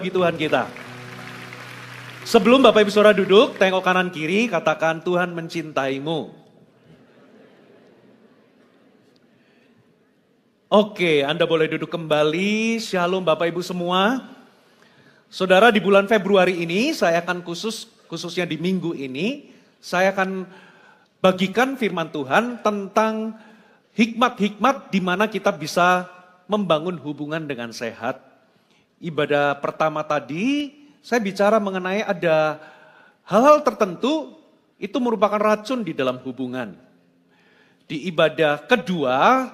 bagi Tuhan kita. Sebelum Bapak Ibu Saudara duduk, tengok kanan kiri, katakan Tuhan mencintaimu. Oke, Anda boleh duduk kembali. Shalom Bapak Ibu semua. Saudara, di bulan Februari ini saya akan khususnya di minggu ini, saya akan bagikan firman Tuhan tentang hikmat-hikmat di mana kita bisa membangun hubungan dengan sehat. Ibadah pertama tadi, saya bicara mengenai ada hal-hal tertentu itu merupakan racun di dalam hubungan. Di ibadah kedua,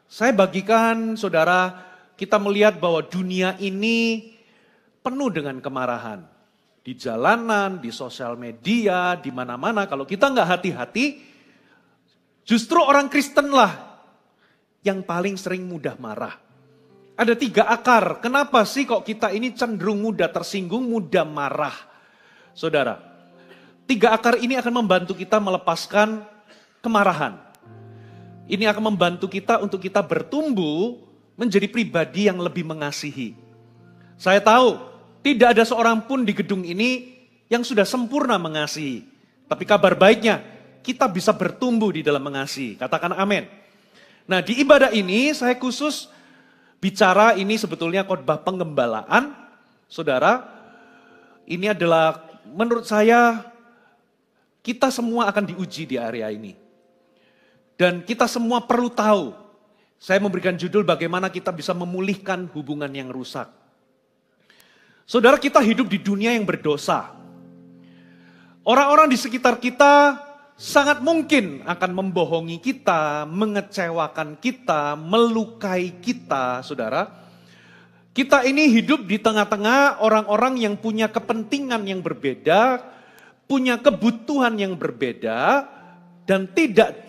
saya bagikan saudara, kita melihat bahwa dunia ini penuh dengan kemarahan. Di jalanan, di sosial media, di mana-mana. Kalau kita nggak hati-hati, justru orang Kristen lah yang paling sering mudah marah. Ada 3 akar. Kenapa sih kok kita ini cenderung mudah tersinggung, mudah marah? Saudara, 3 akar ini akan membantu kita melepaskan kemarahan. Ini akan membantu kita untuk kita bertumbuh menjadi pribadi yang lebih mengasihi. Saya tahu, tidak ada seorang pun di gedung ini yang sudah sempurna mengasihi. Tapi kabar baiknya, kita bisa bertumbuh di dalam mengasihi. Katakan amin. Nah, di ibadah ini saya khusus bicara, ini sebetulnya khotbah penggembalaan. Saudara, ini adalah menurut saya kita semua akan diuji di area ini. Dan kita semua perlu tahu. Saya memberikan judul bagaimana kita bisa memulihkan hubungan yang rusak. Saudara, kita hidup di dunia yang berdosa. Orang-orang di sekitar kita sangat mungkin akan membohongi kita, mengecewakan kita, melukai kita, saudara. Kita ini hidup di tengah-tengah orang-orang yang punya kepentingan yang berbeda, punya kebutuhan yang berbeda, dan tidak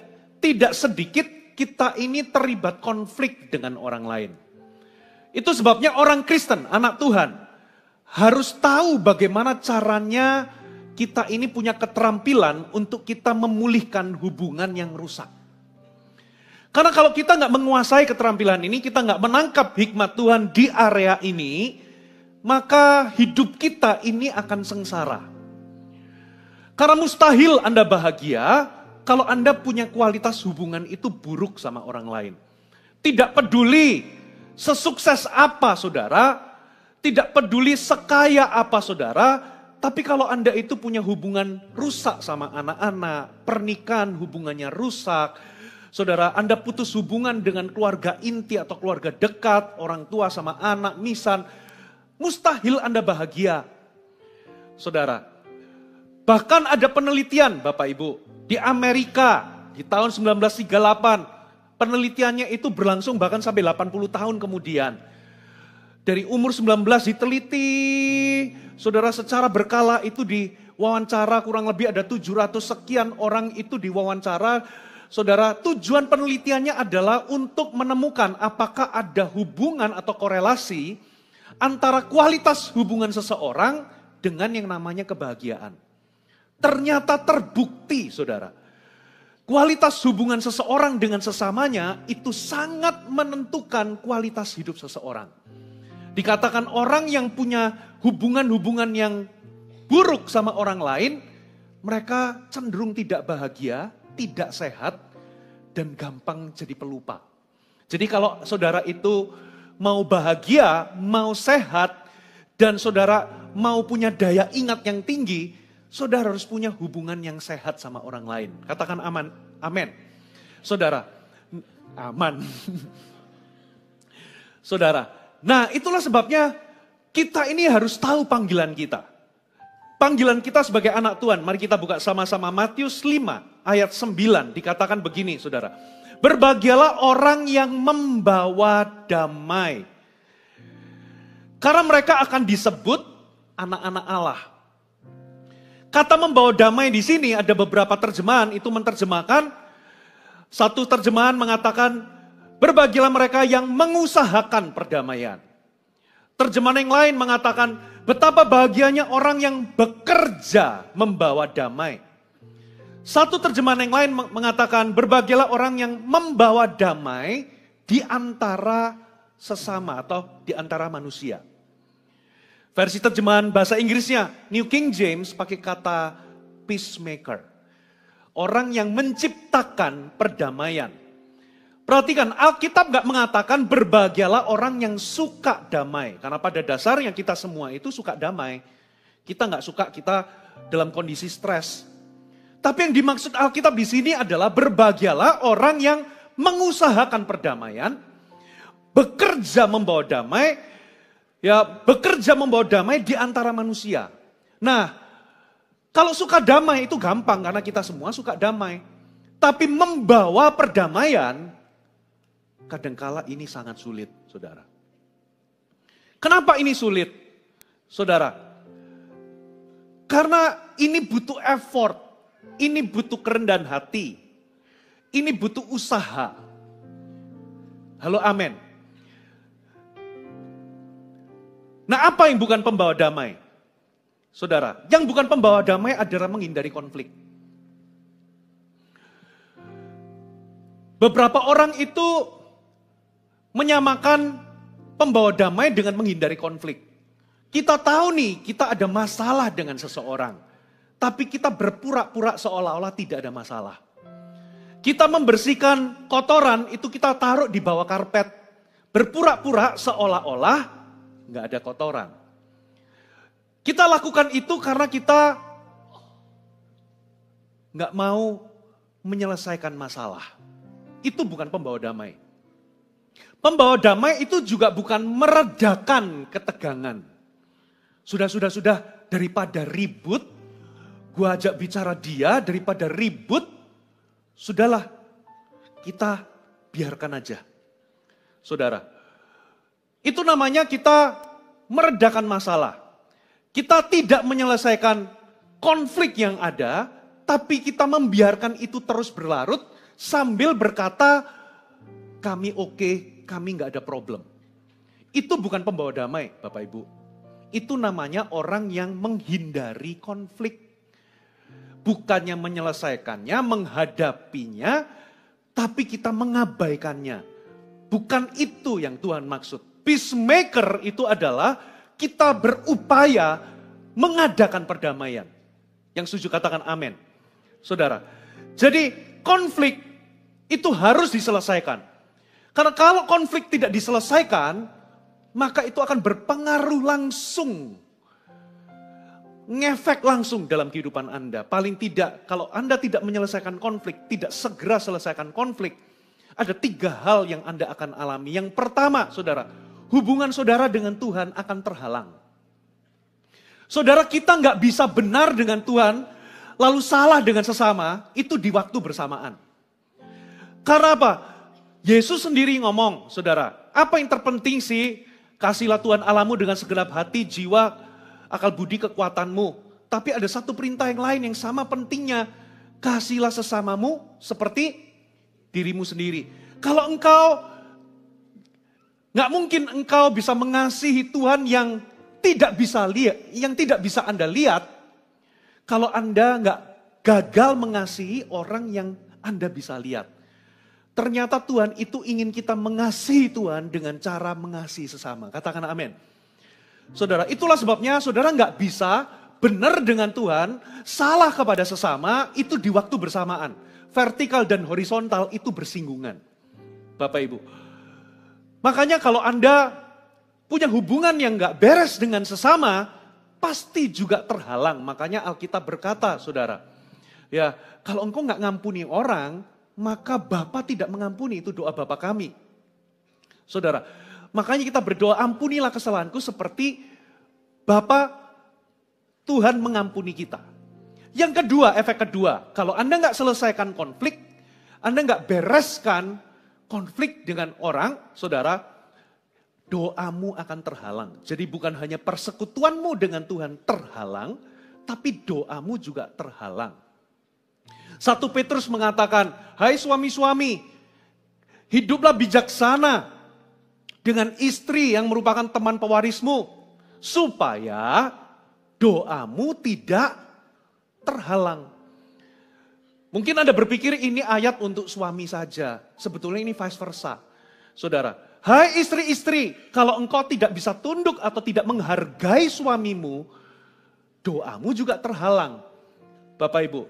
sedikit kita ini terlibat konflik dengan orang lain. Itu sebabnya orang Kristen, anak Tuhan, harus tahu bagaimana caranya kita ini punya keterampilan untuk kita memulihkan hubungan yang rusak. Karena kalau kita nggak menguasai keterampilan ini, kita nggak menangkap hikmat Tuhan di area ini, maka hidup kita ini akan sengsara. Karena mustahil Anda bahagia kalau Anda punya kualitas hubungan itu buruk sama orang lain. Tidak peduli sesukses apa saudara, tidak peduli sekaya apa saudara, tapi kalau Anda itu punya hubungan rusak sama anak-anak, pernikahan hubungannya rusak, saudara, Anda putus hubungan dengan keluarga inti atau keluarga dekat, orang tua sama anak, misan, mustahil Anda bahagia. Saudara, bahkan ada penelitian Bapak Ibu, di Amerika di tahun 1938, penelitiannya itu berlangsung bahkan sampai 80 tahun kemudian. Dari umur 19 diteliti, saudara, secara berkala itu diwawancara kurang lebih ada 700 sekian orang itu diwawancara. Saudara, tujuan penelitiannya adalah untuk menemukan apakah ada hubungan atau korelasi antara kualitas hubungan seseorang dengan yang namanya kebahagiaan. Ternyata terbukti, saudara. Kualitas hubungan seseorang dengan sesamanya itu sangat menentukan kualitas hidup seseorang. Dikatakan orang yang punya hubungan-hubungan yang buruk sama orang lain, mereka cenderung tidak bahagia, tidak sehat, dan gampang jadi pelupa. Jadi kalau saudara itu mau bahagia, mau sehat, dan saudara mau punya daya ingat yang tinggi, saudara harus punya hubungan yang sehat sama orang lain. Katakan aman, amin. Saudara, aman. Saudara, nah itulah sebabnya kita ini harus tahu panggilan kita. Panggilan kita sebagai anak Tuhan. Mari kita buka sama-sama Matius 5 ayat 9. Dikatakan begini saudara. Berbahagialah orang yang membawa damai. Karena mereka akan disebut anak-anak Allah. Kata membawa damai di sini ada beberapa terjemahan. Itu menerjemahkan, satu terjemahan mengatakan, berbahagialah mereka yang mengusahakan perdamaian. Terjemahan yang lain mengatakan, betapa bahagianya orang yang bekerja membawa damai. Satu terjemahan yang lain mengatakan, berbahagialah orang yang membawa damai di antara sesama atau di antara manusia. Versi terjemahan bahasa Inggrisnya, New King James pakai kata peacemaker. Orang yang menciptakan perdamaian. Perhatikan, Alkitab gak mengatakan berbahagialah orang yang suka damai. Karena pada dasarnya kita semua itu suka damai. Kita gak suka kita dalam kondisi stres. Tapi yang dimaksud Alkitab di sini adalah berbahagialah orang yang mengusahakan perdamaian, bekerja membawa damai, bekerja membawa damai di antara manusia. Nah, kalau suka damai itu gampang karena kita semua suka damai. Tapi membawa perdamaian, kadangkala ini sangat sulit, saudara. Kenapa ini sulit, saudara? Karena ini butuh effort, ini butuh kerendahan hati, ini butuh usaha. Halo, amin. Nah, apa yang bukan pembawa damai? Saudara, yang bukan pembawa damai adalah menghindari konflik. Beberapa orang itu menyamakan pembawa damai dengan menghindari konflik. Kita tahu nih, kita ada masalah dengan seseorang. Tapi kita berpura-pura seolah-olah tidak ada masalah. Kita membersihkan kotoran, itu kita taruh di bawah karpet. Berpura-pura seolah-olah nggak ada kotoran. Kita lakukan itu karena kita nggak mau menyelesaikan masalah. Itu bukan pembawa damai. Pembawa damai itu juga bukan meredakan ketegangan. Sudah, daripada ribut, gua ajak bicara dia, daripada ribut, sudahlah, kita biarkan aja. Saudara, itu namanya kita meredakan masalah. Kita tidak menyelesaikan konflik yang ada, tapi kita membiarkan itu terus berlarut sambil berkata, kami oke, kami nggak ada problem. Itu bukan pembawa damai, Bapak Ibu. Itu namanya orang yang menghindari konflik. Bukannya menyelesaikannya, menghadapinya, tapi kita mengabaikannya. Bukan itu yang Tuhan maksud. Peacemaker itu adalah kita berupaya mengadakan perdamaian. Yang setuju katakan amin. Saudara, jadi konflik itu harus diselesaikan. Karena kalau konflik tidak diselesaikan, maka itu akan berpengaruh langsung. Ngefek langsung dalam kehidupan Anda. Paling tidak, kalau Anda tidak menyelesaikan konflik, tidak segera selesaikan konflik, ada 3 hal yang Anda akan alami. Yang pertama, saudara, hubungan saudara dengan Tuhan akan terhalang. Saudara, kita nggak bisa benar dengan Tuhan, lalu salah dengan sesama, itu di waktu bersamaan. Karena apa? Yesus sendiri ngomong, saudara, apa yang terpenting sih? Kasihlah Tuhan Allahmu dengan segenap hati, jiwa, akal budi, kekuatanmu. Tapi ada satu perintah yang lain yang sama pentingnya. Kasihlah sesamamu seperti dirimu sendiri. Kalau engkau nggak mungkin engkau bisa mengasihi Tuhan yang tidak bisa lihat, yang tidak bisa Anda lihat, kalau Anda nggak gagal mengasihi orang yang Anda bisa lihat. Ternyata Tuhan itu ingin kita mengasihi Tuhan dengan cara mengasihi sesama. Katakan amin. Saudara, itulah sebabnya saudara nggak bisa benar dengan Tuhan, salah kepada sesama, itu di waktu bersamaan. Vertikal dan horizontal itu bersinggungan. Bapak Ibu. Makanya kalau Anda punya hubungan yang gak beres dengan sesama, pasti juga terhalang. Makanya Alkitab berkata, saudara, ya kalau engkau gak ngampuni orang, maka Bapa tidak mengampuni, itu doa Bapa kami. Saudara, makanya kita berdoa, ampunilah kesalahanku seperti Bapa Tuhan mengampuni kita. Yang kedua, efek kedua, kalau Anda gak selesaikan konflik, Anda gak bereskan konflik dengan orang, saudara, doamu akan terhalang. Jadi bukan hanya persekutuanmu dengan Tuhan terhalang, tapi doamu juga terhalang. 1 Petrus mengatakan, hai suami-suami, hiduplah bijaksana dengan istri yang merupakan teman pewarismu, supaya doamu tidak terhalang. Mungkin Anda berpikir ini ayat untuk suami saja. Sebetulnya ini vice versa. Saudara, Hai istri-istri, kalau engkau tidak bisa tunduk atau tidak menghargai suamimu, doamu juga terhalang. Bapak Ibu,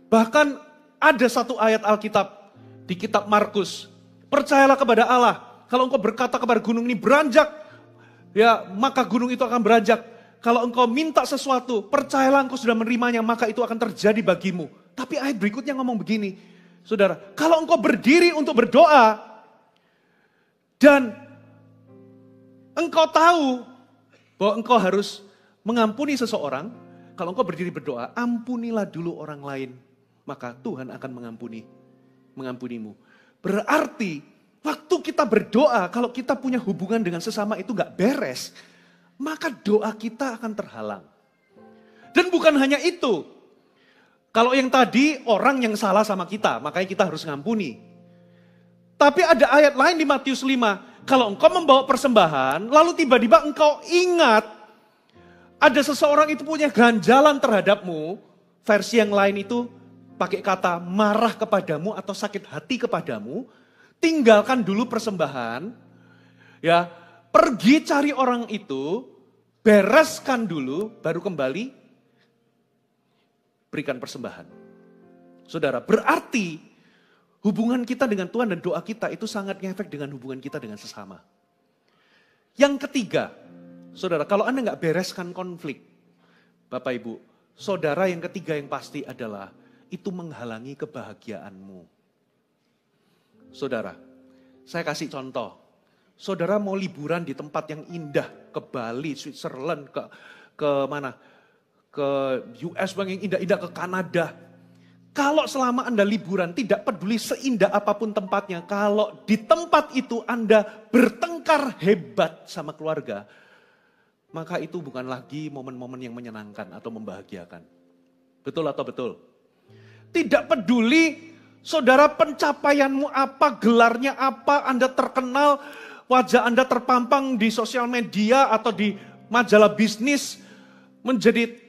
bahkan ada satu ayat Alkitab di kitab Markus. Percayalah kepada Allah, kalau engkau berkata kepada gunung ini beranjak, ya maka gunung itu akan beranjak. Kalau engkau minta sesuatu, percayalah engkau sudah menerimanya, maka itu akan terjadi bagimu. Tapi ayat berikutnya ngomong begini, saudara, kalau engkau berdiri untuk berdoa, dan engkau tahu bahwa engkau harus mengampuni seseorang, kalau engkau berdiri berdoa, ampunilah dulu orang lain, maka Tuhan akan mengampunimu. Berarti waktu kita berdoa, kalau kita punya hubungan dengan sesama itu gak beres, maka doa kita akan terhalang. Dan bukan hanya itu, kalau yang tadi orang yang salah sama kita, makanya kita harus ngampuni. Tapi ada ayat lain di Matius 5, kalau engkau membawa persembahan, lalu tiba-tiba engkau ingat, ada seseorang itu punya ganjalan terhadapmu, versi yang lain itu pakai kata marah kepadamu atau sakit hati kepadamu, tinggalkan dulu persembahan, ya pergi cari orang itu, bereskan dulu, baru kembali berikan persembahan. Saudara, berarti hubungan kita dengan Tuhan dan doa kita itu sangat ngefek dengan hubungan kita dengan sesama. Yang ketiga, saudara, kalau Anda nggak bereskan konflik, Bapak Ibu, saudara yang ketiga yang pasti adalah itu menghalangi kebahagiaanmu. Saudara, saya kasih contoh. Saudara mau liburan di tempat yang indah, ke Bali, Switzerland, ke mana? Ke US yang indah-indah, ke Kanada. Kalau selama Anda liburan tidak peduli seindah apapun tempatnya, kalau di tempat itu Anda bertengkar hebat sama keluarga, maka itu bukan lagi momen-momen yang menyenangkan atau membahagiakan. Betul atau betul? Tidak peduli saudara pencapaianmu apa, gelarnya apa, Anda terkenal, wajah Anda terpampang di sosial media atau di majalah bisnis menjadi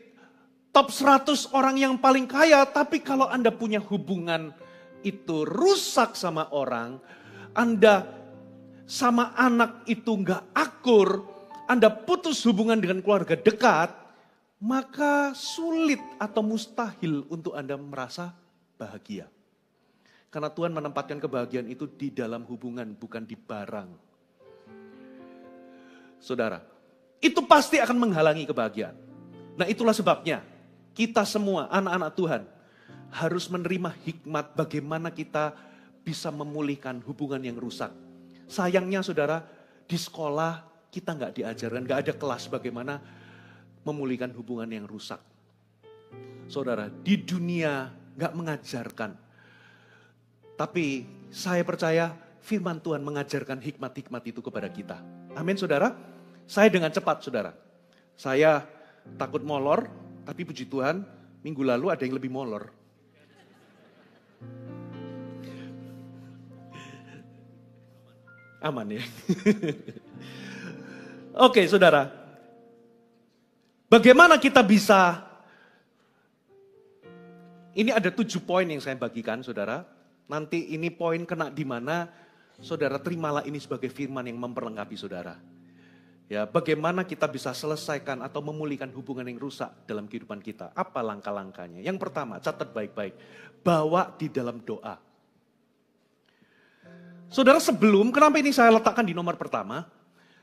top 100 orang yang paling kaya, tapi kalau Anda punya hubungan itu rusak sama orang, Anda sama anak itu nggak akur, Anda putus hubungan dengan keluarga dekat, maka sulit atau mustahil untuk Anda merasa bahagia. Karena Tuhan menempatkan kebahagiaan itu di dalam hubungan, bukan di barang. Saudara, itu pasti akan menghalangi kebahagiaan. Nah itulah sebabnya, kita semua anak-anak Tuhan harus menerima hikmat bagaimana kita bisa memulihkan hubungan yang rusak. Sayangnya saudara, di sekolah kita nggak diajarkan, nggak ada kelas bagaimana memulihkan hubungan yang rusak. Saudara, di dunia nggak mengajarkan. Tapi saya percaya firman Tuhan mengajarkan hikmat-hikmat itu kepada kita. Amin saudara. Saya dengan cepat saudara. Saya takut molor. Tapi puji Tuhan, minggu lalu ada yang lebih molor. Aman ya. Oke saudara. Bagaimana kita bisa, ini ada 7 poin yang saya bagikan saudara. Nanti ini poin kena di mana, saudara terimalah ini sebagai firman yang memperlengkapi saudara. Ya, bagaimana kita bisa selesaikan atau memulihkan hubungan yang rusak dalam kehidupan kita? Apa langkah-langkahnya? Yang pertama, catat baik-baik. Bawa di dalam doa. Saudara sebelum, kenapa ini saya letakkan di nomor pertama?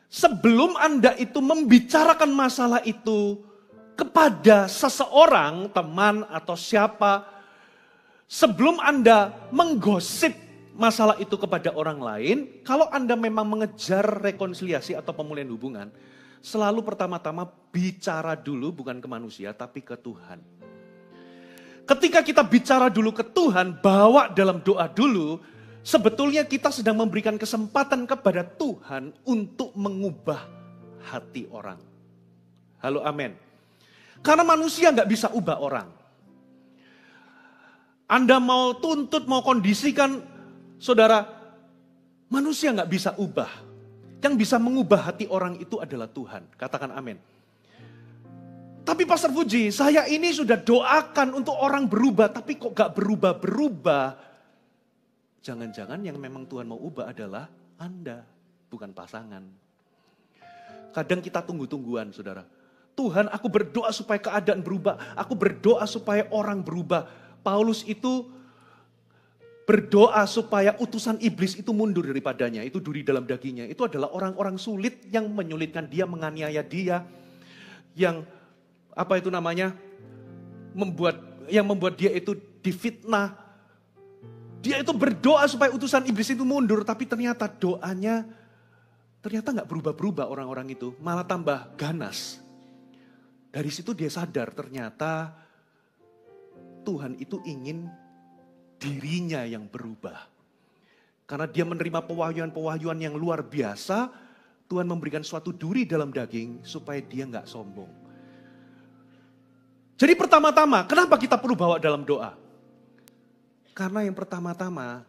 Sebelum Anda itu membicarakan masalah itu kepada seseorang, teman atau siapa, sebelum Anda menggosip masalah itu kepada orang lain, kalau Anda memang mengejar rekonsiliasi atau pemulihan hubungan, selalu pertama-tama bicara dulu bukan ke manusia tapi ke Tuhan. Ketika kita bicara dulu ke Tuhan, bawa dalam doa dulu, sebetulnya kita sedang memberikan kesempatan kepada Tuhan untuk mengubah hati orang. Halo amin. Karena manusia nggak bisa ubah orang. Anda mau tuntut, mau kondisikan, saudara, manusia nggak bisa ubah. Yang bisa mengubah hati orang itu adalah Tuhan. Katakan amin. Tapi Pastor Puji, saya ini sudah doakan untuk orang berubah, tapi kok gak berubah-berubah. Jangan-jangan yang memang Tuhan mau ubah adalah Anda, bukan pasangan. Kadang kita tunggu-tungguan, saudara. Tuhan, aku berdoa supaya keadaan berubah. Aku berdoa supaya orang berubah. Paulus itu berdoa supaya utusan iblis itu mundur daripadanya. Itu duri dalam dagingnya. Itu adalah orang-orang sulit yang menyulitkan dia, menganiaya dia. Yang membuat dia itu difitnah. Dia itu berdoa supaya utusan iblis itu mundur, tapi ternyata doanya nggak berubah-berubah orang-orang itu, malah tambah ganas. Dari situ dia sadar ternyata Tuhan itu ingin dirinya yang berubah. Karena dia menerima pewahyuan-pewahyuan yang luar biasa, Tuhan memberikan suatu duri dalam daging supaya dia nggak sombong. Jadi pertama-tama, kenapa kita perlu bawa dalam doa? Karena yang pertama-tama,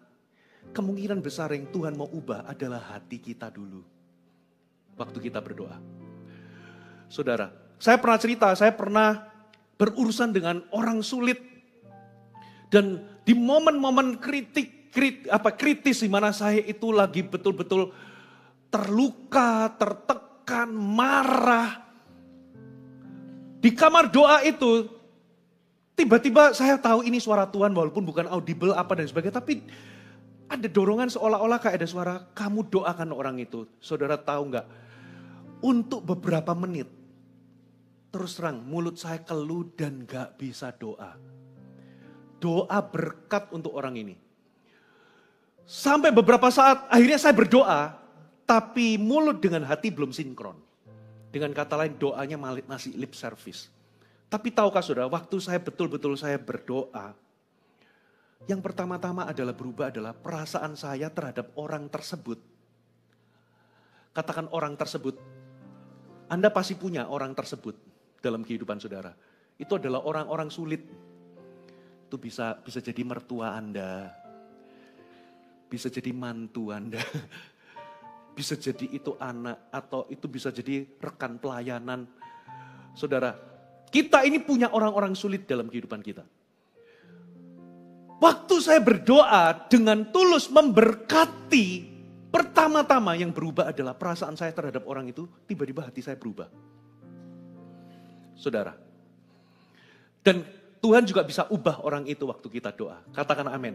kemungkinan besar yang Tuhan mau ubah adalah hati kita dulu. Waktu kita berdoa. Saudara, saya pernah berurusan dengan orang sulit. Dan di momen-momen kritis di mana saya itu lagi betul-betul terluka, tertekan, marah. Di kamar doa itu, tiba-tiba saya tahu ini suara Tuhan walaupun bukan audible apa dan sebagainya. Tapi ada dorongan seolah-olah kayak ada suara, kamu doakan orang itu. Saudara tahu nggak? Untuk beberapa menit, terus terang mulut saya keluh dan nggak bisa doa. Doa berkat untuk orang ini. Sampai beberapa saat akhirnya saya berdoa, tapi mulut dengan hati belum sinkron. Dengan kata lain doanya masih lip service. Tapi tahukah saudara, waktu saya betul-betul saya berdoa, yang pertama-tama berubah adalah perasaan saya terhadap orang tersebut. Katakan orang tersebut, Anda pasti punya orang tersebut dalam kehidupan saudara. Itu adalah orang-orang sulit. Itu bisa jadi mertua Anda, bisa jadi mantu Anda, bisa jadi itu anak, atau itu bisa jadi rekan pelayanan. Saudara, kita ini punya orang-orang sulit dalam kehidupan kita. Waktu saya berdoa dengan tulus memberkati, pertama-tama yang berubah adalah perasaan saya terhadap orang itu, tiba-tiba hati saya berubah. Saudara. Dan Tuhan juga bisa ubah orang itu waktu kita doa. Katakan amin.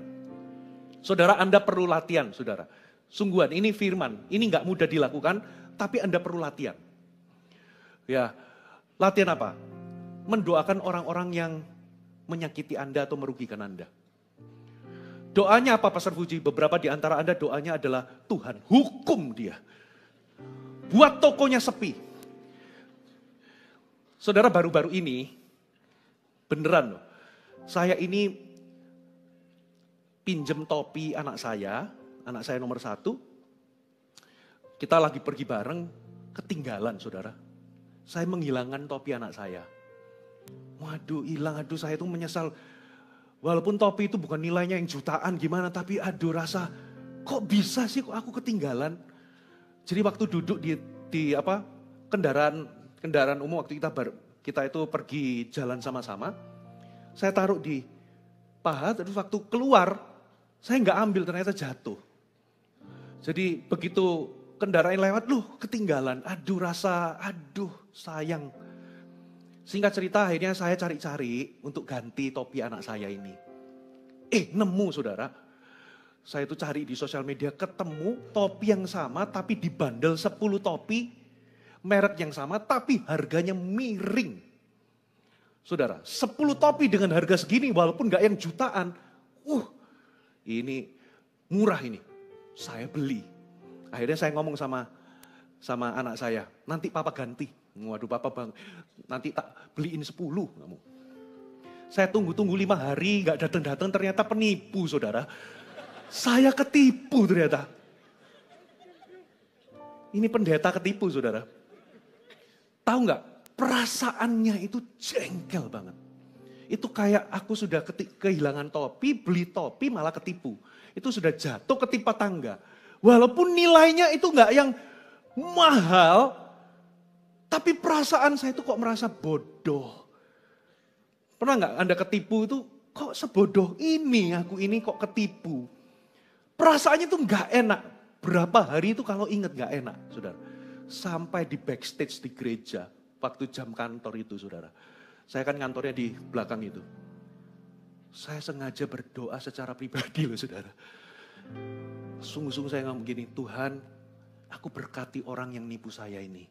Saudara, Anda perlu latihan, saudara. Sungguhan, ini firman, ini gak mudah dilakukan, tapi Anda perlu latihan. Ya, latihan apa? Mendoakan orang-orang yang menyakiti Anda atau merugikan Anda. Doanya apa Pastor Fuji? Beberapa di antara Anda doanya adalah Tuhan hukum dia. Buat tokonya sepi. Saudara, baru-baru ini, beneran loh. Saya ini pinjem topi anak saya nomor 1. Kita lagi pergi bareng, ketinggalan saudara. Saya menghilangkan topi anak saya. Waduh hilang, saya itu menyesal. Walaupun topi itu bukan nilainya yang jutaan gimana, tapi rasa kok bisa sih kok aku ketinggalan. Jadi waktu duduk di kendaraan umum waktu kita itu pergi jalan sama-sama, saya taruh di paha, terus waktu keluar saya nggak ambil, ternyata jatuh. Jadi begitu kendaraan lewat, ketinggalan, sayang. Singkat cerita akhirnya saya cari-cari untuk ganti topi anak saya ini. Nemu saudara. Saya itu cari di sosial media, ketemu topi yang sama tapi dibandel 10 topi. Merek yang sama tapi harganya miring. Saudara, 10 topi dengan harga segini walaupun gak yang jutaan. Ini murah ini. Saya beli. Akhirnya saya ngomong sama anak saya, nanti papa ganti. Waduh papa bang, nanti tak beliin 10 kamu. Saya tunggu 5 hari gak datang-datang, ternyata penipu saudara. Saya ketipu ternyata. Ini pendeta ketipu saudara. Tahu gak, perasaannya itu jengkel banget. Itu kayak aku sudah kehilangan topi, beli topi malah ketipu. Itu sudah jatuh ketimpa tangga. Walaupun nilainya itu gak yang mahal, tapi perasaan saya itu kok merasa bodoh. Pernah gak Anda ketipu itu, kok sebodoh ini aku ini kok ketipu. Perasaannya itu gak enak. berapa hari itu kalau ingat gak enak, saudara. Sampai di backstage di gereja, waktu jam kantor itu, saudara. Saya kan kantornya di belakang itu. Saya sengaja berdoa secara pribadi loh, saudara. Sungguh-sungguh saya ngomong gini, Tuhan, aku berkati orang yang nipu saya ini.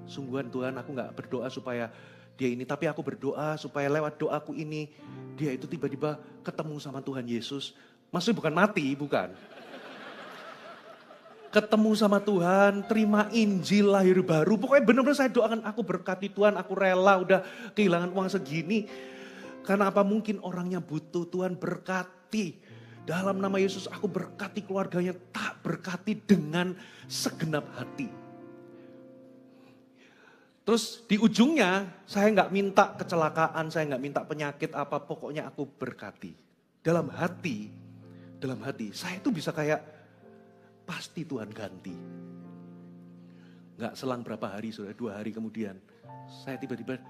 Sungguhan Tuhan, aku gak berdoa supaya dia ini, tapi aku berdoa supaya lewat doaku ini, dia itu tiba-tiba ketemu sama Tuhan Yesus. Maksudnya bukan mati, bukan. Ketemu sama Tuhan, terima Injil, lahir baru. Pokoknya benar-benar saya doakan, aku berkati Tuhan, aku rela udah kehilangan uang segini. Karena apa mungkin orangnya butuh, Tuhan berkati. Dalam nama Yesus aku berkati keluarganya, tak berkati dengan segenap hati. Terus di ujungnya saya nggak minta kecelakaan, saya nggak minta penyakit apa, pokoknya aku berkati. Dalam hati saya itu bisa kayak pasti Tuhan ganti. Nggak selang berapa hari, sudah 2 hari kemudian saya tiba-tiba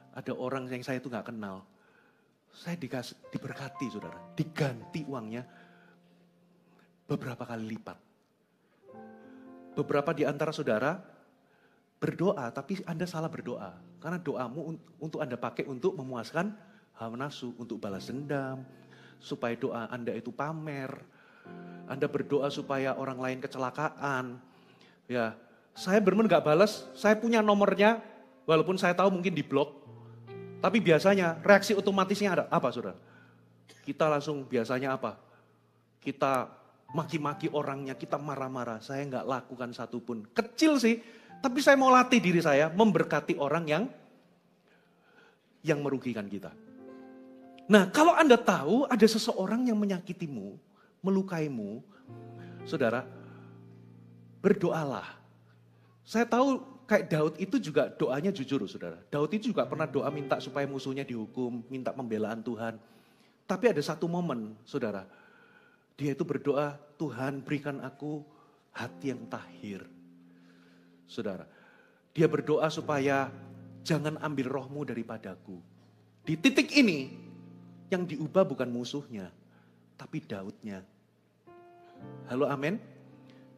ada orang yang saya itu nggak kenal. Saya diberkati, saudara, diganti uangnya beberapa kali lipat. Beberapa di antara saudara berdoa, tapi Anda salah berdoa. Karena doamu untuk Anda pakai untuk memuaskan hawa nafsu, untuk balas dendam, supaya doa Anda itu pamer. Anda berdoa supaya orang lain kecelakaan. Ya, saya benar-benar gak balas, saya punya nomornya, walaupun saya tahu mungkin diblok. Tapi biasanya reaksi otomatisnya ada apa, saudara? Kita langsung biasanya apa? Kita maki-maki orangnya, kita marah-marah. Saya gak lakukan satupun. Kecil sih. Tapi saya mau latih diri saya memberkati orang yang merugikan kita. Nah, kalau Anda tahu ada seseorang yang menyakitimu, melukaimu, saudara, berdoalah. Saya tahu kayak Daud itu juga doanya jujur, saudara. Daud itu juga pernah doa minta supaya musuhnya dihukum, minta pembelaan Tuhan. Tapi ada satu momen, saudara, dia itu berdoa, Tuhan berikan aku hati yang tahir. Saudara, dia berdoa supaya jangan ambil rohmu daripadaku. Di titik ini, yang diubah bukan musuhnya, tapi Daudnya. Halo, amin.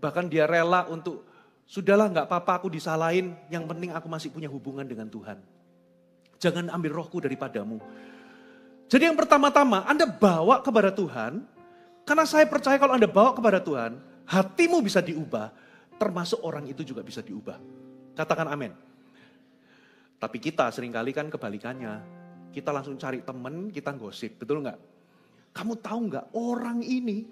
Bahkan dia rela untuk, sudahlah gak apa-apa aku disalahin, yang penting aku masih punya hubungan dengan Tuhan. Jangan ambil rohku daripadamu. Jadi yang pertama-tama, Anda bawa kepada Tuhan, karena saya percaya kalau Anda bawa kepada Tuhan, hatimu bisa diubah, termasuk orang itu juga bisa diubah. Katakan amin. Tapi kita seringkali kan kebalikannya. Kita langsung cari temen, kita gosip. Betul nggak? Kamu tahu nggak orang ini?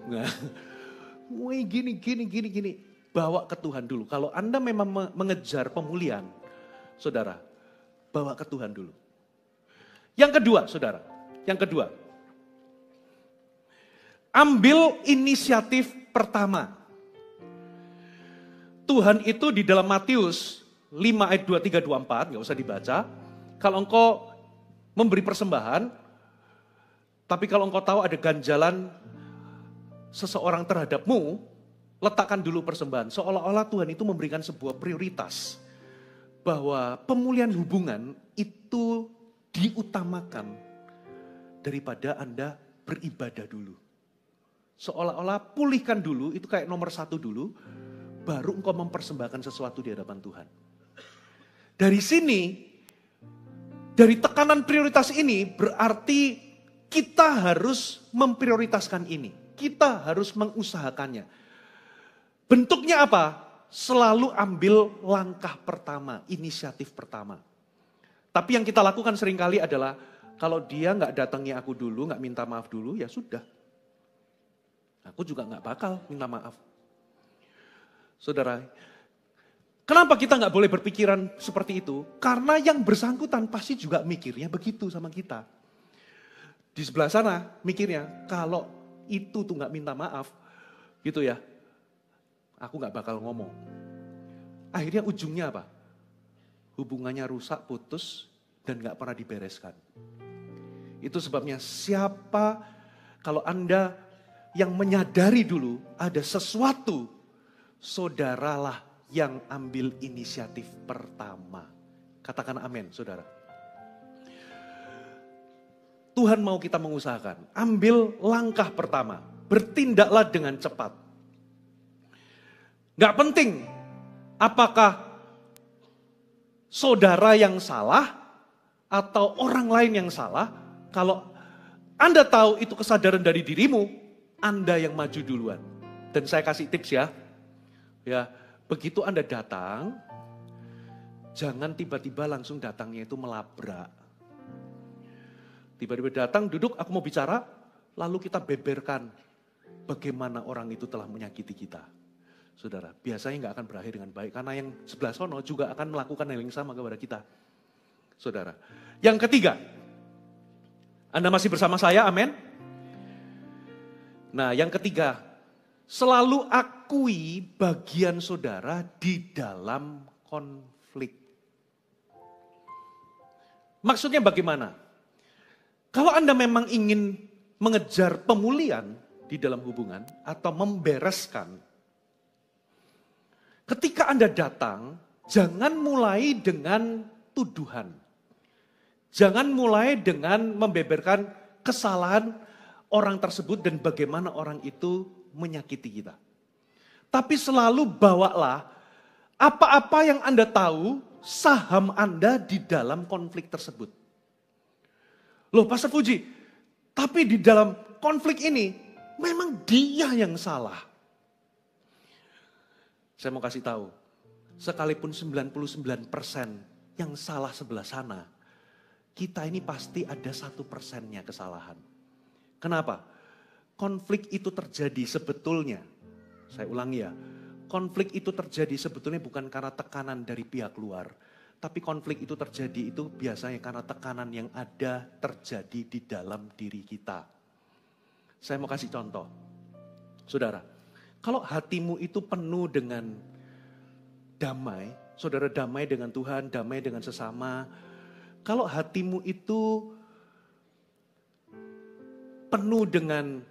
Gini. Bawa ke Tuhan dulu. Kalau Anda memang mengejar pemulihan, saudara, bawa ke Tuhan dulu. Yang kedua, saudara. Yang kedua. Ambil inisiatif pertama. Tuhan itu di dalam Matius 5 ayat 23, 24, gak usah dibaca. Kalau engkau memberi persembahan, tapi kalau engkau tahu ada ganjalan seseorang terhadapmu, letakkan dulu persembahan. Seolah-olah Tuhan itu memberikan sebuah prioritas. Bahwa pemulihan hubungan itu diutamakan daripada Anda beribadah dulu. Seolah-olah pulihkan dulu, itu kayak nomor 1 dulu. Baru engkau mempersembahkan sesuatu di hadapan Tuhan. Dari sini, dari tekanan prioritas ini berarti kita harus memprioritaskan ini. Kita harus mengusahakannya. Bentuknya apa? Selalu ambil langkah pertama, inisiatif pertama. Tapi yang kita lakukan seringkali adalah, kalau dia gak datangi aku dulu, gak minta maaf dulu, ya sudah. Aku juga gak bakal minta maaf. Saudara, kenapa kita nggak boleh berpikiran seperti itu? Karena yang bersangkutan pasti juga mikirnya begitu sama kita. Di sebelah sana mikirnya, kalau itu tuh nggak minta maaf, gitu ya, aku nggak bakal ngomong. Akhirnya ujungnya apa? Hubungannya rusak, putus, dan nggak pernah dibereskan. Itu sebabnya siapa, kalau Anda yang menyadari dulu ada sesuatu, saudaralah yang ambil inisiatif pertama. Katakan amin, saudara. Tuhan mau kita mengusahakan. Ambil langkah pertama. Bertindaklah dengan cepat. Gak penting apakah saudara yang salah atau orang lain yang salah. Kalau Anda tahu itu kesadaran dari dirimu, Anda yang maju duluan. Dan saya kasih tips ya. Ya, begitu Anda datang, jangan tiba-tiba langsung datangnya itu melabrak. Tiba-tiba datang, duduk, aku mau bicara, lalu kita beberkan bagaimana orang itu telah menyakiti kita. Saudara, biasanya nggak akan berakhir dengan baik, karena yang sebelah sono juga akan melakukan hal yang sama kepada kita. Saudara, yang ketiga, Anda masih bersama saya, amin? Nah, yang ketiga, selalu akui bagian saudara di dalam konflik. Maksudnya bagaimana? Kalau Anda memang ingin mengejar pemulihan di dalam hubungan atau membereskan, ketika Anda datang, jangan mulai dengan tuduhan. Jangan mulai dengan membeberkan kesalahan orang tersebut dan bagaimana orang itu menyakiti kita. Tapi selalu bawalah apa-apa yang Anda tahu, saham Anda di dalam konflik tersebut. Loh Pastor Puji, tapi di dalam konflik ini memang dia yang salah. Saya mau kasih tahu, sekalipun 99% yang salah sebelah sana, kita ini pasti ada 1%-nya kesalahan. Kenapa? Konflik itu terjadi sebetulnya, saya ulangi ya, konflik itu terjadi sebetulnya bukan karena tekanan dari pihak luar, tapi konflik itu terjadi itu biasanya karena tekanan yang ada terjadi di dalam diri kita. Saya mau kasih contoh. Saudara, kalau hatimu itu penuh dengan damai, saudara damai dengan Tuhan, damai dengan sesama. Kalau hatimu itu penuh dengan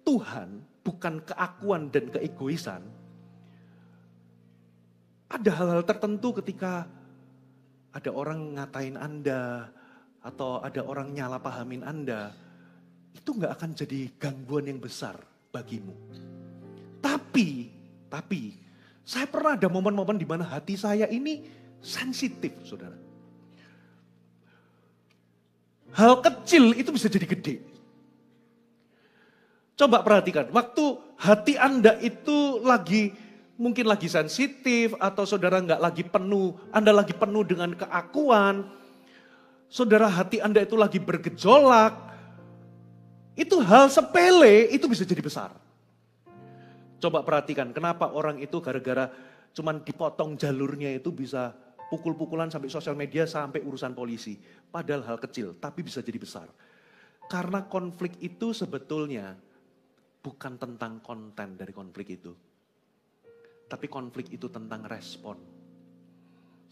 Tuhan, bukan keakuan dan keegoisan, ada hal-hal tertentu ketika ada orang ngatain Anda, atau ada orang nyala pahamin Anda, itu gak akan jadi gangguan yang besar bagimu. Tapi, saya pernah ada momen-momen di mana hati saya ini sensitif, saudara. Hal kecil itu bisa jadi gede. Coba perhatikan, waktu hati Anda itu mungkin lagi sensitif, atau saudara nggak lagi penuh, Anda lagi penuh dengan keakuan, saudara hati Anda itu lagi bergejolak, itu hal sepele itu bisa jadi besar. Coba perhatikan, kenapa orang itu gara-gara cuman dipotong jalurnya itu bisa pukul-pukulan sampai sosial media, sampai urusan polisi. Padahal hal kecil, tapi bisa jadi besar. Karena konflik itu sebetulnya bukan tentang konten dari konflik itu. Tapi konflik itu tentang respon.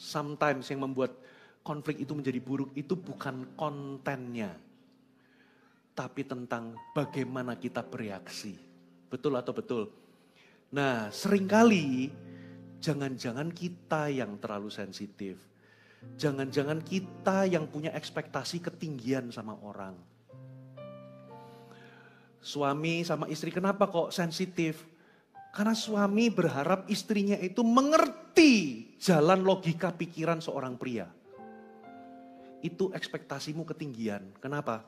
Sometimes yang membuat konflik itu menjadi buruk itu bukan kontennya. Tapi tentang bagaimana kita bereaksi. Betul atau betul? Nah, seringkali jangan-jangan kita yang terlalu sensitif. Jangan-jangan kita yang punya ekspektasi ketinggian sama orang. Suami sama istri kenapa kok sensitif? Karena suami berharap istrinya itu mengerti jalan logika pikiran seorang pria. Itu ekspektasimu ketinggian. Kenapa?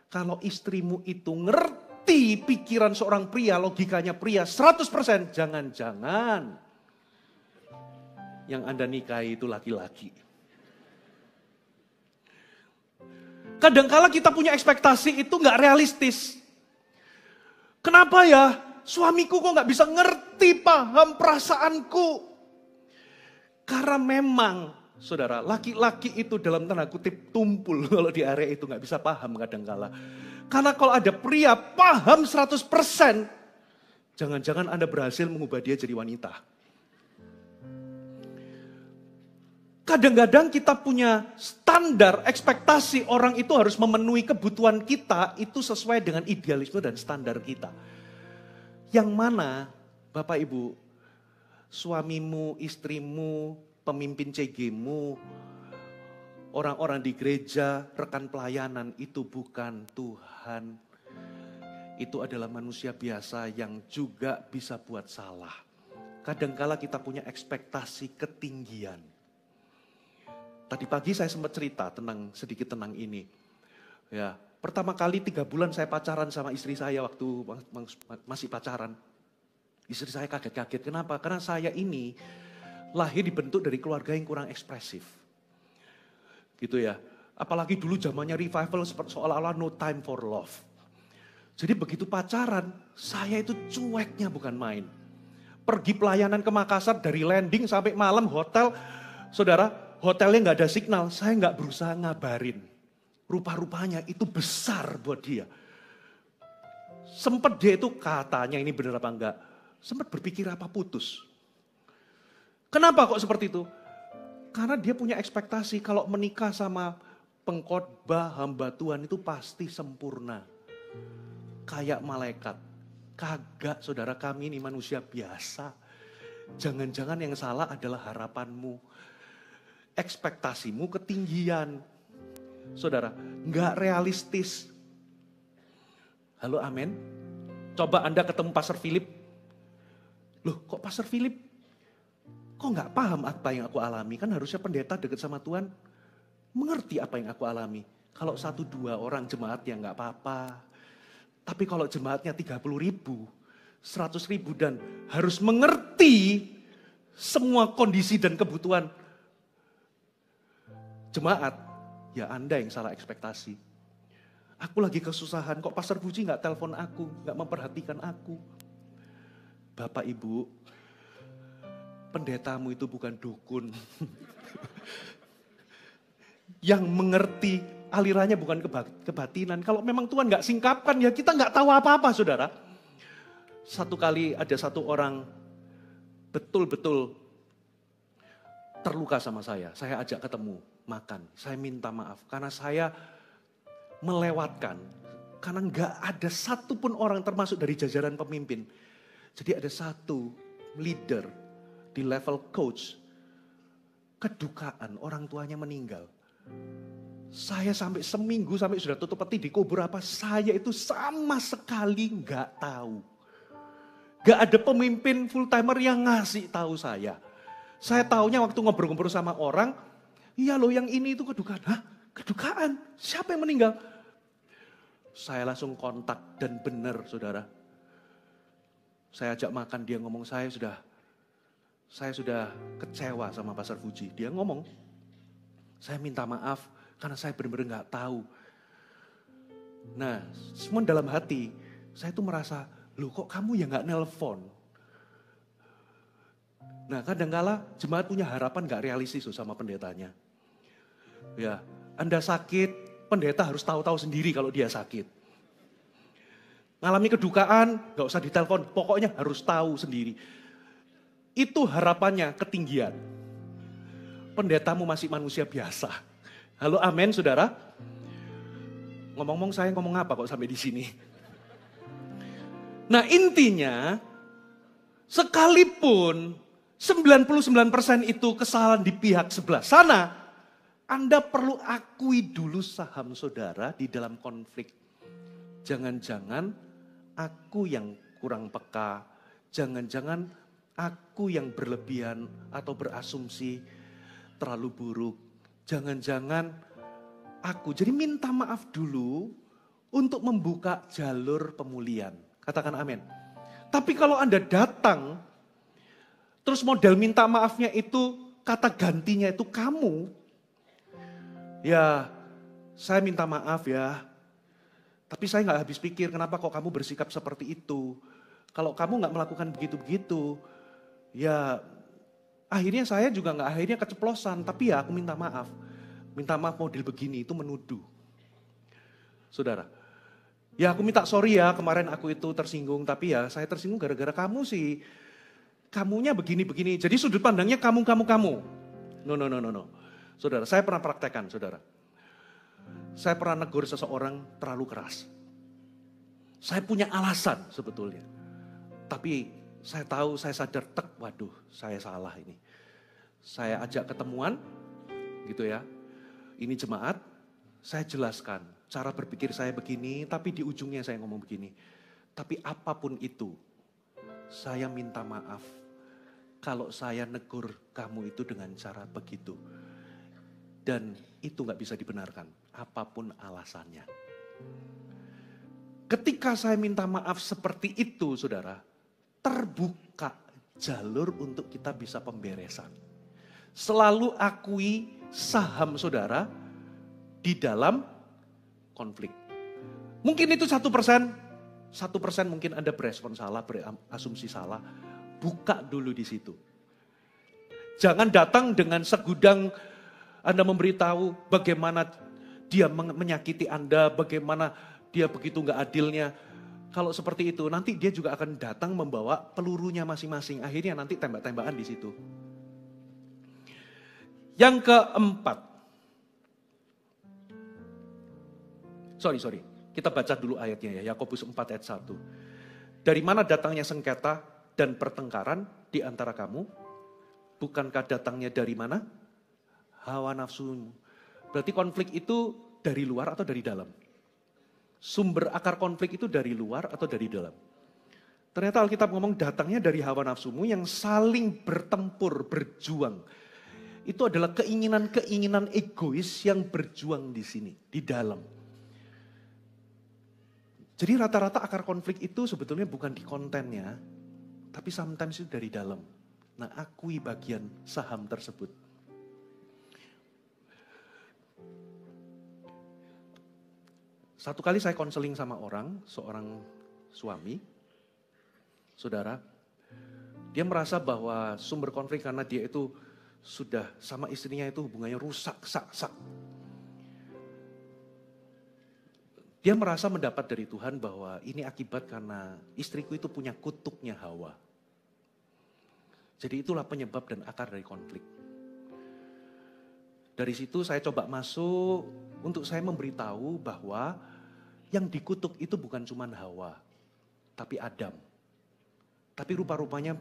Kalau istrimu itu ngerti pikiran seorang pria, logikanya pria 100%, jangan-jangan yang Anda nikahi itu laki-laki. Kadangkala kita punya ekspektasi itu gak realistis. Kenapa ya? Suamiku kok gak bisa ngerti, paham perasaanku. Karena memang, saudara, laki-laki itu dalam tanda kutip tumpul kalau di area itu gak bisa paham kadangkala. Karena kalau ada pria paham 100%, jangan-jangan Anda berhasil mengubah dia jadi wanita. Kadang-kadang kita punya standar, ekspektasi orang itu harus memenuhi kebutuhan kita, itu sesuai dengan idealisme dan standar kita. Yang mana, Bapak Ibu, suamimu, istrimu, pemimpin CG-mu, orang-orang di gereja, rekan pelayanan, itu bukan Tuhan. Itu adalah manusia biasa yang juga bisa buat salah. kadangkala kita punya ekspektasi ketinggian. Tadi pagi saya sempat cerita sedikit tentang ini. Ya, pertama kali 3 bulan saya pacaran sama istri saya waktu masih pacaran. Istri saya kaget-kaget. Kenapa? Karena saya ini lahir dibentuk dari keluarga yang kurang ekspresif. Gitu ya. Apalagi dulu zamannya revival seolah-olah no time for love. Jadi begitu pacaran, saya itu cueknya bukan main. Pergi pelayanan ke Makassar dari landing sampai malam hotel, saudara, hotelnya nggak ada signal, saya nggak berusaha ngabarin. Rupa-rupanya itu besar buat dia. Sempat dia itu katanya ini benar apa enggak, sempat berpikir apa putus. Kenapa kok seperti itu? Karena dia punya ekspektasi kalau menikah sama pengkhotbah hamba Tuhan itu pasti sempurna. Kayak malaikat. Kagak, saudara, kami ini manusia biasa. Jangan-jangan yang salah adalah harapanmu. Ekspektasimu ketinggian. Saudara, nggak realistis. Halo, amin. Coba Anda ketemu Pastor Philip. Loh, kok Pastor Philip? Kok nggak paham apa yang aku alami? Kan harusnya pendeta dekat sama Tuhan. Mengerti apa yang aku alami. Kalau 1-2 orang jemaat ya nggak apa-apa. Tapi kalau jemaatnya 30.000, 100.000 dan harus mengerti semua kondisi dan kebutuhan jemaat, ya Anda yang salah ekspektasi. Aku lagi kesusahan, kok Pastor Puji nggak telepon aku, nggak memperhatikan aku. Bapak Ibu, pendetamu itu bukan dukun. Yang mengerti alirannya bukan kebatinan. Kalau memang Tuhan gak singkapkan ya kita gak tahu apa-apa saudara. Satu kali ada satu orang betul-betul terluka sama saya. Saya ajak ketemu, makan. Saya minta maaf karena saya melewatkan. Karena gak ada satupun orang termasuk dari jajaran pemimpin. Jadi ada satu leader di level coach. Kedukaan orang tuanya meninggal. Saya sampai seminggu sampai sudah tutup peti di kubur apa, saya itu sama sekali nggak tahu. Nggak ada pemimpin full timer yang ngasih tahu saya. Saya taunya waktu ngobrol-ngobrol sama orang, iya loh yang ini itu kedukaan. Hah? Kedukaan? Siapa yang meninggal? Saya langsung kontak dan benar saudara. Saya ajak makan, dia ngomong saya sudah kecewa sama Pastor Puji. Dia ngomong, saya minta maaf karena saya benar-benar gak tahu. Nah, semua dalam hati, saya tuh merasa, loh kok kamu yang gak nelpon? Nah, kadang-kala jemaat punya harapan gak realistis sama pendetanya. Ya, Anda sakit, pendeta harus tahu-tahu sendiri kalau dia sakit. Ngalami kedukaan, gak usah ditelepon, pokoknya harus tahu sendiri. Itu harapannya ketinggian. Pendetamu masih manusia biasa. Halo, amin, saudara. Ngomong-ngomong saya ngomong apa kok sampai di sini? Nah, intinya sekalipun 99% itu kesalahan di pihak sebelah sana, Anda perlu akui dulu saham saudara di dalam konflik. Jangan-jangan aku yang kurang peka, jangan-jangan aku yang berlebihan atau berasumsi terlalu buruk. Jangan-jangan aku, jadi minta maaf dulu untuk membuka jalur pemulihan. Katakan amin. Tapi kalau Anda datang, terus model minta maafnya itu, kata gantinya itu kamu. Ya, saya minta maaf ya. Tapi saya gak habis pikir kenapa kok kamu bersikap seperti itu. Kalau kamu gak melakukan begitu-begitu, ya akhirnya saya juga akhirnya keceplosan, tapi ya aku minta maaf. Minta maaf model begini itu menuduh. Saudara, ya aku minta sorry ya kemarin aku itu tersinggung, tapi ya saya tersinggung gara-gara kamu sih. Kamunya begini-begini, jadi sudut pandangnya kamu. No. Saudara, saya pernah praktekkan saudara. Saya pernah negur seseorang terlalu keras. Saya punya alasan sebetulnya. Tapi saya tahu, saya sadar, waduh saya salah ini. Saya ajak ketemuan, gitu ya. Ini jemaat, saya jelaskan. Cara berpikir saya begini, tapi di ujungnya saya ngomong begini. Tapi apapun itu, saya minta maaf. kalau saya negur kamu itu dengan cara begitu. Dan itu gak bisa dibenarkan, apapun alasannya. Ketika saya minta maaf seperti itu, saudara, terbuka jalur untuk kita bisa pemberesan. Selalu akui saham saudara di dalam konflik. Mungkin itu 1%, 1% mungkin Anda berespon salah, berasumsi salah. Buka dulu di situ. Jangan datang dengan segudang Anda memberitahu bagaimana dia menyakiti Anda, bagaimana dia begitu gak adilnya. Kalau seperti itu nanti dia juga akan datang membawa pelurunya masing-masing. Akhirnya nanti tembak-tembakan di situ. Yang keempat. Sorry. Kita baca dulu ayatnya ya. Yakobus 4 ayat 1. Dari mana datangnya sengketa dan pertengkaran di antara kamu? Bukankah datangnya dari mana? Hawa nafsumu. Berarti konflik itu dari luar atau dari dalam? Sumber akar konflik itu dari luar atau dari dalam? Ternyata Alkitab ngomong datangnya dari hawa nafsumu yang saling bertempur, berjuang. Itu adalah keinginan-keinginan egois yang berjuang di sini, di dalam. Jadi rata-rata akar konflik itu sebetulnya bukan di kontennya, tapi sometimes itu dari dalam. Nah, akui bagian saham tersebut. Satu kali saya konseling sama seorang suami, saudara, dia merasa bahwa sumber konflik karena dia itu sudah sama istrinya itu hubungannya rusak, sak. Dia merasa mendapat dari Tuhan bahwa ini akibat karena istriku itu punya kutuknya Hawa. Jadi itulah penyebab dan akar dari konflik. Dari situ saya coba masuk untuk saya memberitahu bahwa yang dikutuk itu bukan cuma Hawa, tapi Adam. Tapi rupa-rupanya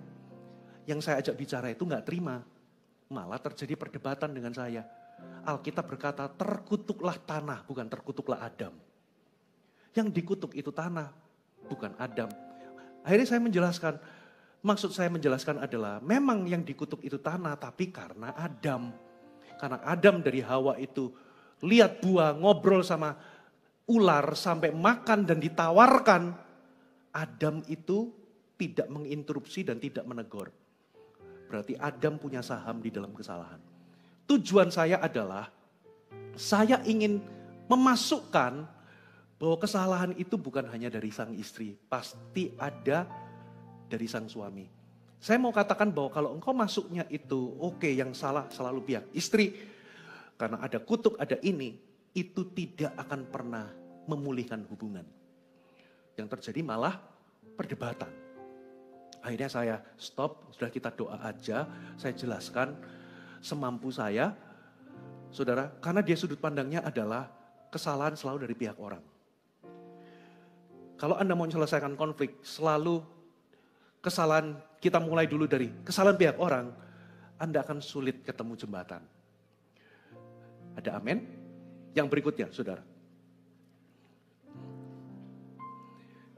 yang saya ajak bicara itu gak terima. Malah terjadi perdebatan dengan saya. Alkitab berkata terkutuklah tanah, bukan terkutuklah Adam. Yang dikutuk itu tanah, bukan Adam. Akhirnya saya menjelaskan, maksud saya menjelaskan adalah memang yang dikutuk itu tanah, tapi karena Adam. Karena Adam dari Hawa itu lihat buah, ngobrol sama ular sampai makan dan ditawarkan. Adam itu tidak menginterupsi dan tidak menegur. Berarti Adam punya saham di dalam kesalahan. Tujuan saya adalah, saya ingin memasukkan bahwa kesalahan itu bukan hanya dari sang istri, pasti ada dari sang suami. Saya mau katakan bahwa kalau engkau masuknya itu, oke, yang salah selalu pihak istri. Karena ada kutuk, ada ini, itu tidak akan pernah memulihkan hubungan. Yang terjadi malah perdebatan. Akhirnya saya stop, sudah kita doa aja, saya jelaskan semampu saya. Saudara, karena dia sudut pandangnya adalah kesalahan selalu dari pihak orang. Kalau Anda mau menyelesaikan konflik, selalu kesalahan kita mulai dulu dari kesalahan pihak orang, Anda akan sulit ketemu jembatan. Ada amin? Yang berikutnya, saudara.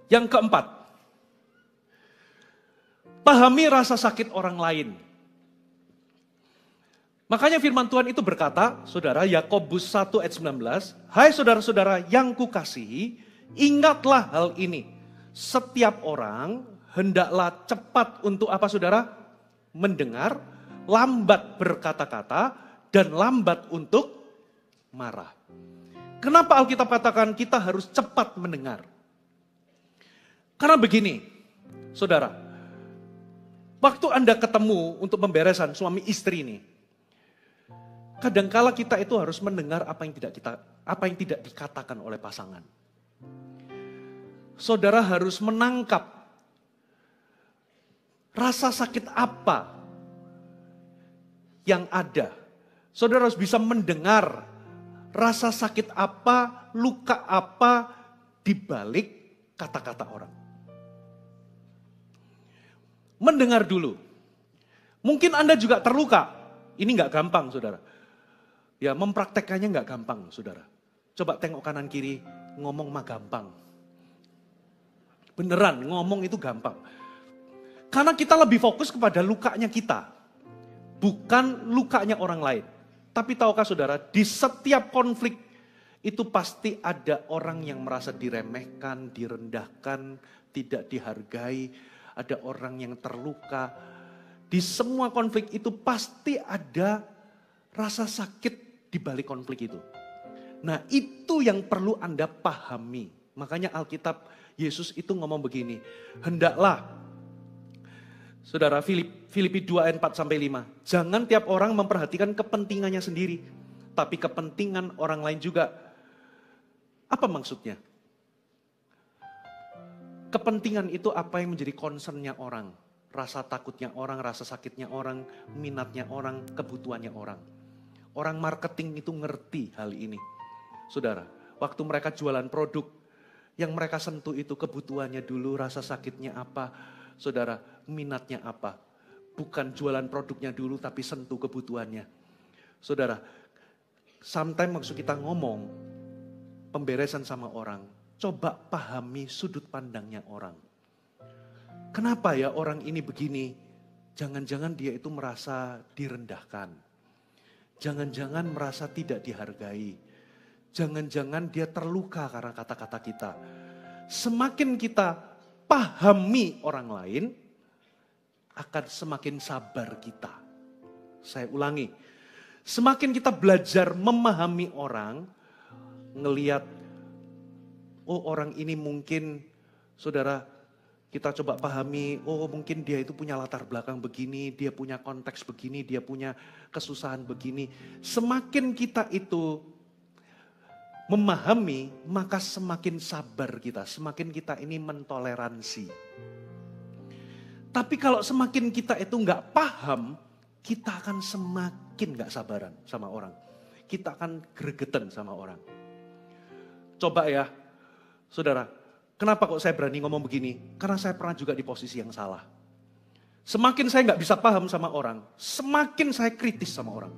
Yang keempat, pahami rasa sakit orang lain. Makanya firman Tuhan itu berkata, saudara, Yakobus 1 ayat 19, hai saudara-saudara yang kukasihi, ingatlah hal ini. Setiap orang hendaklah cepat untuk apa saudara? Mendengar, lambat berkata-kata, dan lambat untuk marah. Kenapa Alkitab katakan kita harus cepat mendengar? Karena begini, saudara. Waktu Anda ketemu untuk pemberesan suami istri ini, kadangkala kita itu harus mendengar apa yang tidak dikatakan oleh pasangan. Saudara harus menangkap rasa sakit apa yang ada. Saudara harus bisa mendengar rasa sakit apa, luka apa di balik kata-kata orang. Mendengar dulu. Mungkin Anda juga terluka. Ini gak gampang, saudara. Ya, mempraktekannya gak gampang, saudara. Coba tengok kanan kiri, ngomong mah gampang. Beneran, ngomong itu gampang. Karena kita lebih fokus kepada lukanya kita, bukan lukanya orang lain. Tapi tahukah saudara, di setiap konflik itu pasti ada orang yang merasa diremehkan, direndahkan, tidak dihargai. Ada orang yang terluka. Di semua konflik itu pasti ada rasa sakit di balik konflik itu. Nah, itu yang perlu Anda pahami. Makanya Alkitab, Yesus itu ngomong begini, hendaklah, saudara, Filipi 2 ayat 4 sampai 5. Jangan tiap orang memperhatikan kepentingannya sendiri, tapi kepentingan orang lain juga. Apa maksudnya? Kepentingan itu apa yang menjadi concernnya orang. Rasa takutnya orang, rasa sakitnya orang, minatnya orang, kebutuhannya orang. Orang marketing itu ngerti hal ini. Saudara, waktu mereka jualan produk, yang mereka sentuh itu kebutuhannya dulu, rasa sakitnya apa. Saudara, minatnya apa? Bukan jualan produknya dulu, tapi sentuh kebutuhannya. Saudara, sometimes maksud kita ngomong pemberesan sama orang, coba pahami sudut pandangnya orang. Kenapa ya orang ini begini? Jangan-jangan dia itu merasa direndahkan. Jangan-jangan merasa tidak dihargai. Jangan-jangan dia terluka karena kata-kata kita. Semakin kita pahami orang lain, akan semakin sabar kita. Saya ulangi, semakin kita belajar memahami orang, ngelihat, oh orang ini mungkin, saudara, kita coba pahami, oh mungkin dia itu punya latar belakang begini, dia punya konteks begini, dia punya kesusahan begini. Semakin kita itu memahami, maka semakin sabar kita, semakin kita ini mentoleransi. Tapi kalau semakin kita itu nggak paham, kita akan semakin nggak sabaran sama orang. Kita akan gregetan sama orang. Coba ya, saudara, kenapa kok saya berani ngomong begini? Karena saya pernah juga di posisi yang salah. Semakin saya nggak bisa paham sama orang, semakin saya kritis sama orang.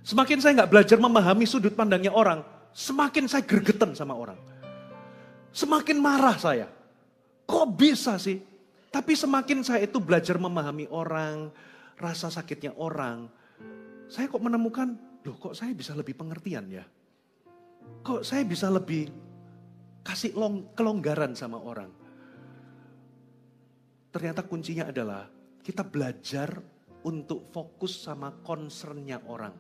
Semakin saya nggak belajar memahami sudut pandangnya orang, semakin saya gregetan sama orang. Semakin marah saya. Kok bisa sih? Tapi semakin saya itu belajar memahami orang, rasa sakitnya orang, saya kok menemukan, loh kok saya bisa lebih pengertian ya? Kok saya bisa lebih kasih kelonggaran sama orang? Ternyata kuncinya adalah kita belajar untuk fokus sama concernnya orang.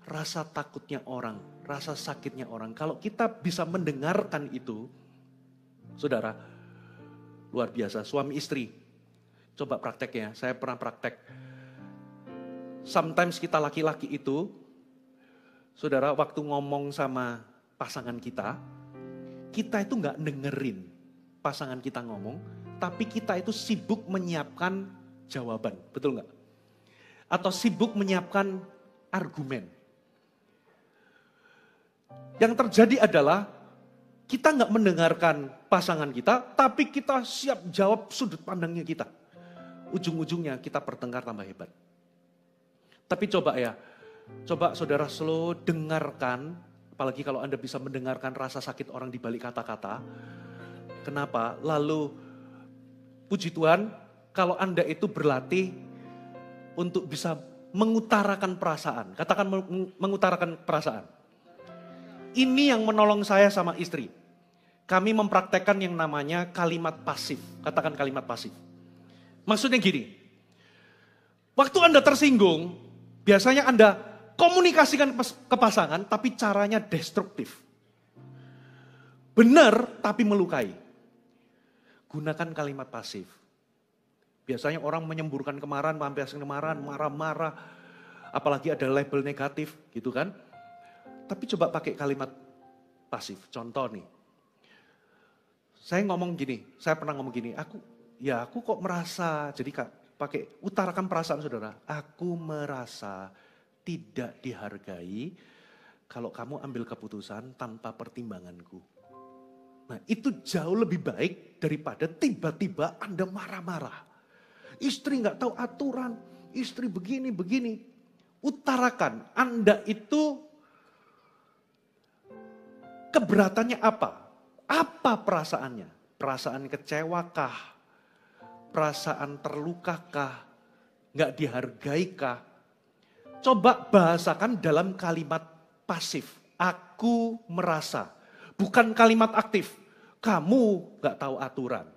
Rasa takutnya orang, rasa sakitnya orang. Kalau kita bisa mendengarkan itu, saudara, luar biasa. Suami istri, coba praktek ya, saya pernah praktek. Sometimes kita laki-laki itu, saudara, waktu ngomong sama pasangan kita itu nggak dengerin pasangan kita ngomong, tapi kita itu sibuk menyiapkan jawaban, betul nggak? Atau sibuk menyiapkan argumen. Yang terjadi adalah kita nggak mendengarkan pasangan kita, tapi kita siap jawab sudut pandangnya kita. Ujung-ujungnya kita bertengkar tambah hebat. Tapi coba ya, coba saudara slow dengarkan, apalagi kalau Anda bisa mendengarkan rasa sakit orang di balik kata-kata. Kenapa? Lalu puji Tuhan, kalau Anda itu berlatih untuk bisa mengutarakan perasaan. Katakan mengutarakan perasaan. Ini yang menolong saya sama istri. Kami mempraktekkan yang namanya kalimat pasif. Katakan kalimat pasif. Maksudnya gini. Waktu Anda tersinggung, biasanya Anda komunikasikan ke pasangan, tapi caranya destruktif. Benar, tapi melukai. Gunakan kalimat pasif. Biasanya orang menyemburkan kemarahan, melampiaskan kemarahan, marah-marah. Apalagi ada label negatif, gitu kan. Tapi coba pakai kalimat pasif. Contoh nih. Saya ngomong gini, saya pernah ngomong gini, aku kok merasa, jadi pakai utarakan perasaan saudara. Aku merasa tidak dihargai kalau kamu ambil keputusan tanpa pertimbanganku. Nah itu jauh lebih baik daripada tiba-tiba Anda marah-marah. Istri gak tahu aturan, istri begini. Utarakan, Anda itu keberatannya apa? Apa perasaannya? Perasaan kecewakah? perasaan terlukakah, nggak dihargaikah? Coba bahasakan dalam kalimat pasif. Aku merasa. Bukan kalimat aktif. Kamu nggak tahu aturan.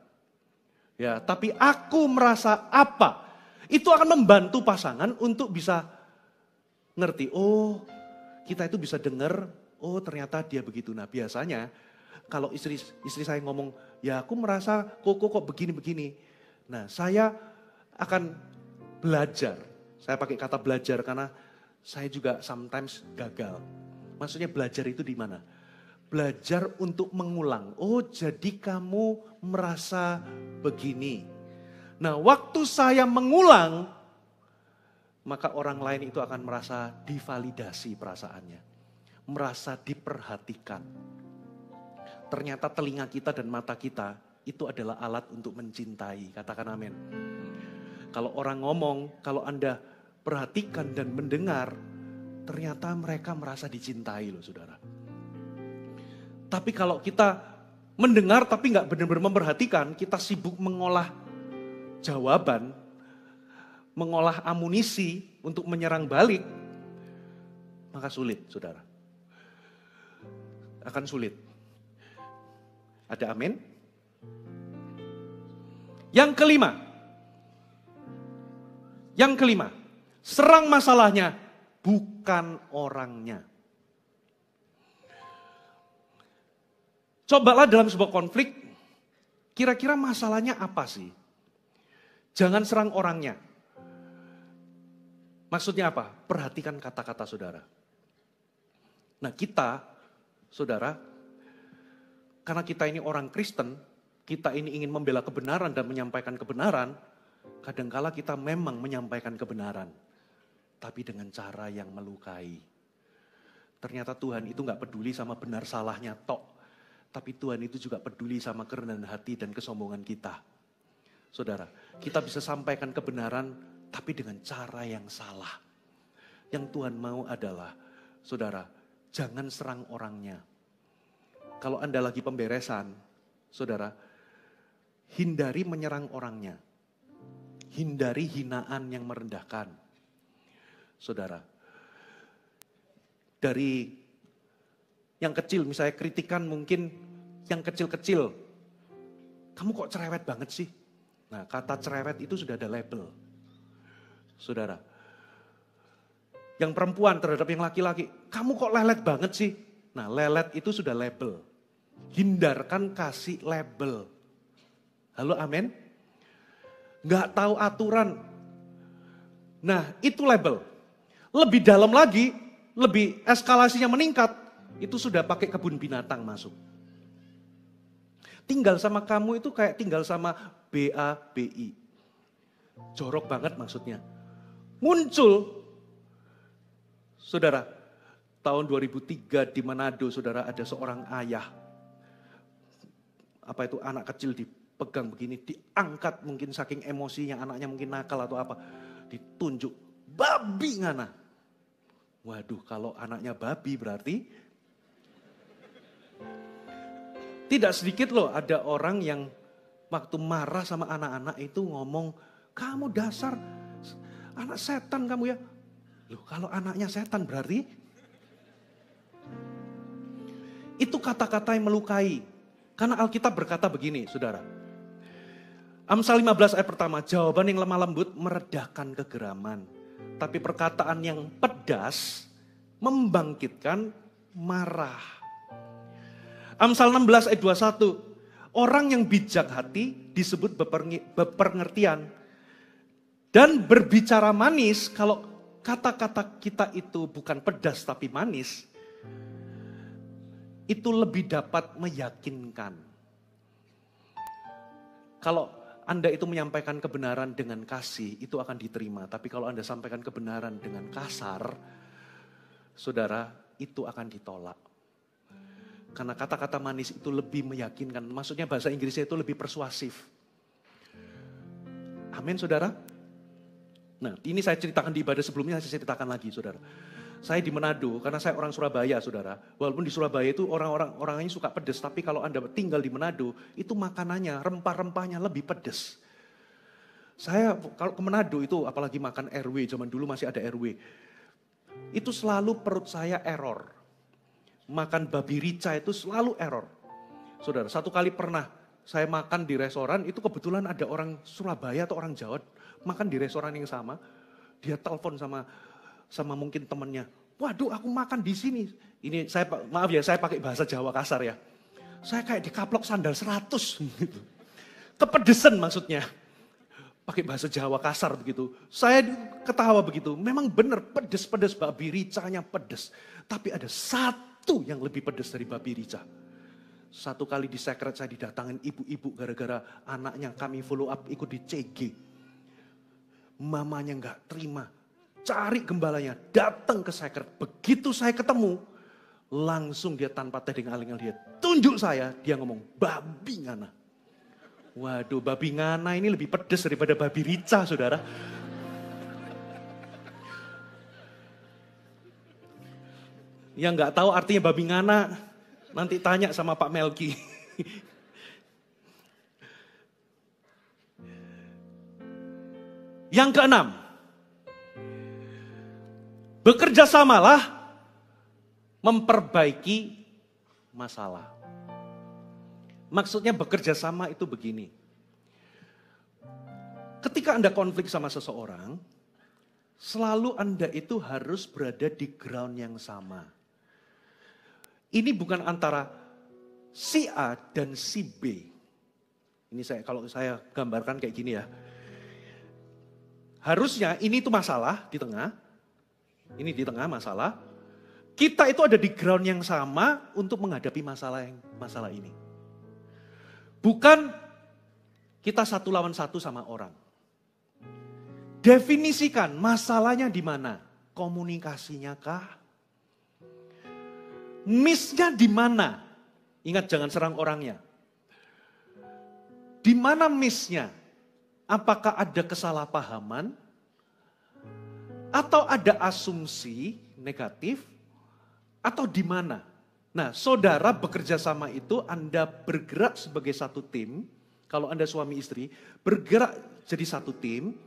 Ya, tapi aku merasa apa? Itu akan membantu pasangan untuk bisa ngerti. Oh, kita itu bisa dengar. Oh, ternyata dia begitu. Nah, biasanya kalau istri saya ngomong, ya aku merasa kok begini-begini. Nah, saya akan belajar. Saya pakai kata belajar karena saya juga sometimes gagal. Maksudnya belajar itu di mana? Belajar untuk mengulang. Oh, jadi kamu merasa begini. Nah, waktu saya mengulang, maka orang lain itu akan merasa divalidasi perasaannya. Merasa diperhatikan. Ternyata telinga kita dan mata kita itu adalah alat untuk mencintai. Katakan amin. Kalau orang ngomong, kalau Anda perhatikan dan mendengar, ternyata mereka merasa dicintai loh saudara. Tapi kalau kita mendengar tapi nggak benar-benar memperhatikan, kita sibuk mengolah jawaban, mengolah amunisi untuk menyerang balik, maka sulit saudara. Akan sulit. Ada amin? Yang kelima, serang masalahnya bukan orangnya. Cobalah dalam sebuah konflik, kira-kira masalahnya apa sih? Jangan serang orangnya. Maksudnya apa? Perhatikan kata-kata saudara. Nah kita, saudara, karena kita ini orang Kristen, kita ini ingin membela kebenaran dan menyampaikan kebenaran, kadangkala kita memang menyampaikan kebenaran, tapi dengan cara yang melukai. Ternyata Tuhan itu gak peduli sama benar salahnya tok, tapi Tuhan itu juga peduli sama kerendahan hati dan kesombongan kita. Saudara, kita bisa sampaikan kebenaran, tapi dengan cara yang salah. Yang Tuhan mau adalah, saudara, jangan serang orangnya. Kalau Anda lagi pemberesan, saudara, hindari menyerang orangnya. Hindari hinaan yang merendahkan. Saudara, dari yang kecil, misalnya kritikan mungkin yang kecil-kecil. Kamu kok cerewet banget sih? Nah, kata cerewet itu sudah ada label. Saudara, yang perempuan terhadap yang laki-laki, kamu kok lelet banget sih? Nah, lelet itu sudah label. Hindarkan kasih label. Halo, amin? Nggak tahu aturan. Nah, itu label. Lebih dalam lagi, lebih eskalasinya meningkat, itu sudah pakai kebun binatang masuk. Tinggal sama kamu itu kayak tinggal sama BABI. Jorok banget maksudnya. Muncul, saudara, tahun 2003 di Manado, saudara, ada seorang ayah. Apa itu, anak kecil dipegang begini, diangkat mungkin saking emosinya, anaknya mungkin nakal atau apa. Ditunjuk, babi ngana. Waduh, kalau anaknya babi berarti tidak sedikit loh ada orang yang waktu marah sama anak-anak itu ngomong, kamu dasar anak setan kamu ya. Loh, kalau anaknya setan berarti itu kata-kata yang melukai. Karena Alkitab berkata begini, saudara. Amsal 15 ayat pertama, jawaban yang lemah lembut meredakan kegeraman. Tapi perkataan yang pedas membangkitkan marah. Amsal 16 ayat 21, orang yang bijak hati disebut berpengertian. Dan berbicara manis, kalau kata-kata kita itu bukan pedas tapi manis, itu lebih dapat meyakinkan. Kalau Anda itu menyampaikan kebenaran dengan kasih, itu akan diterima. Tapi kalau Anda sampaikan kebenaran dengan kasar, saudara, itu akan ditolak. Karena kata-kata manis itu lebih meyakinkan. Maksudnya bahasa Inggrisnya itu lebih persuasif. Amin, saudara? Nah, ini saya ceritakan di ibadah sebelumnya, saya ceritakan lagi, saudara. Saya di Manado, karena saya orang Surabaya, saudara. Walaupun di Surabaya itu orangnya suka pedas, tapi kalau Anda tinggal di Manado, itu makanannya, rempah-rempahnya lebih pedas. Saya kalau ke Manado itu apalagi makan RW, zaman dulu masih ada RW. Itu selalu perut saya error. Makan babi rica itu selalu error. Saudara, satu kali pernah saya makan di restoran, itu kebetulan ada orang Surabaya atau orang Jawa makan di restoran yang sama. Dia telepon sama mungkin temannya. Waduh, aku makan di sini. Ini saya maaf ya, saya pakai bahasa Jawa kasar ya. Saya kayak dikaplok sandal 100 gitu. Kepedesan maksudnya. Pakai bahasa Jawa kasar begitu. Saya ketawa begitu. Memang benar pedes-pedes, babi ricanya pedes. Tapi ada satu yang lebih pedes dari babi rica. Satu kali di Secret saya didatangin ibu-ibu gara-gara anaknya kami follow up ikut di CG. Mamanya nggak terima. Cari gembalanya, datang ke Secret. Begitu saya ketemu, langsung dia tanpa tedeng aling dia tunjuk saya, dia ngomong babi ngana. Waduh, babi ngana ini lebih pedes daripada babi rica, saudara. Yang nggak tahu artinya babi ngana, nanti tanya sama Pak Melki. Yang keenam, bekerja samalah memperbaiki masalah. Maksudnya bekerja sama itu begini. Ketika Anda konflik sama seseorang, selalu Anda itu harus berada di ground yang sama. Ini bukan antara si A dan si B. Ini kalau saya gambarkan kayak gini ya. Harusnya ini tuh masalah di tengah. Ini di tengah masalah. Kita itu ada di ground yang sama untuk menghadapi masalah ini. Bukan kita satu lawan satu sama orang. Definisikan masalahnya di mana? Komunikasinya kah? Miss-nya di mana? Ingat jangan serang orangnya. Di mana miss-nya? Apakah ada kesalahpahaman? Atau ada asumsi negatif? Atau di mana? Nah, saudara bekerja sama itu Anda bergerak sebagai satu tim. Kalau Anda suami istri, bergerak jadi satu tim.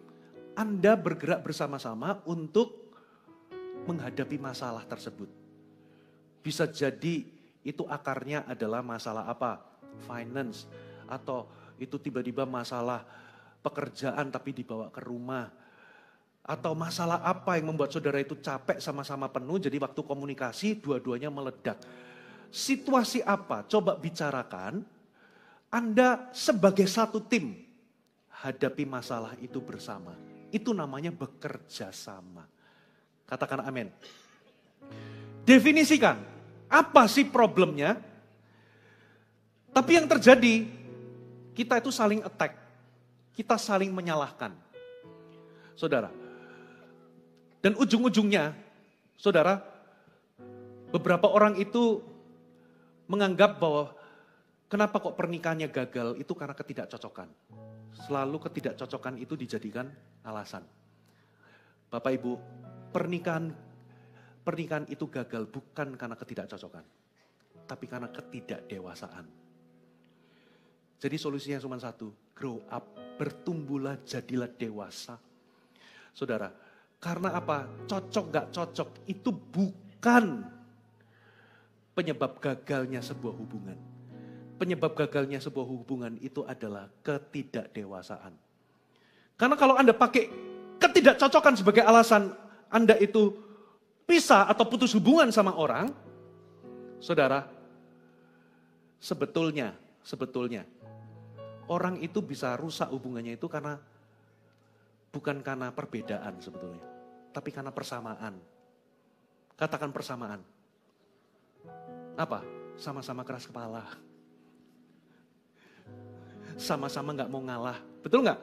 Anda bergerak bersama-sama untuk menghadapi masalah tersebut. Bisa jadi itu akarnya adalah masalah apa? Finance. Atau itu tiba-tiba masalah pekerjaan tapi dibawa ke rumah. Atau masalah apa yang membuat saudara itu capek sama-sama penuh. Jadi waktu komunikasi dua-duanya meledak. Situasi apa? Coba bicarakan. Anda sebagai satu tim hadapi masalah itu bersama. Itu namanya bekerja sama. Katakan amin. Definisikan. Apa sih problemnya? Tapi yang terjadi, kita itu saling attack. Kita saling menyalahkan. Saudara. Dan ujung-ujungnya, saudara, beberapa orang itu menganggap bahwa kenapa kok pernikahannya gagal itu karena ketidakcocokan. Selalu ketidakcocokan itu dijadikan alasan. Bapak Ibu, pernikahan itu gagal bukan karena ketidakcocokan, tapi karena ketidakdewasaan. Jadi solusinya cuma satu, grow up, bertumbuhlah, jadilah dewasa. Saudara, karena apa? Cocok gak cocok itu bukan penyebab gagalnya sebuah hubungan. Penyebab gagalnya sebuah hubungan itu adalah ketidakdewasaan. Karena kalau Anda pakai ketidakcocokan sebagai alasan Anda itu pisah atau putus hubungan sama orang, saudara, sebetulnya orang itu bisa rusak hubungannya itu bukan karena perbedaan sebetulnya, tapi karena persamaan. Katakan persamaan. Apa? Sama-sama keras kepala. Sama-sama gak mau ngalah. Betul gak?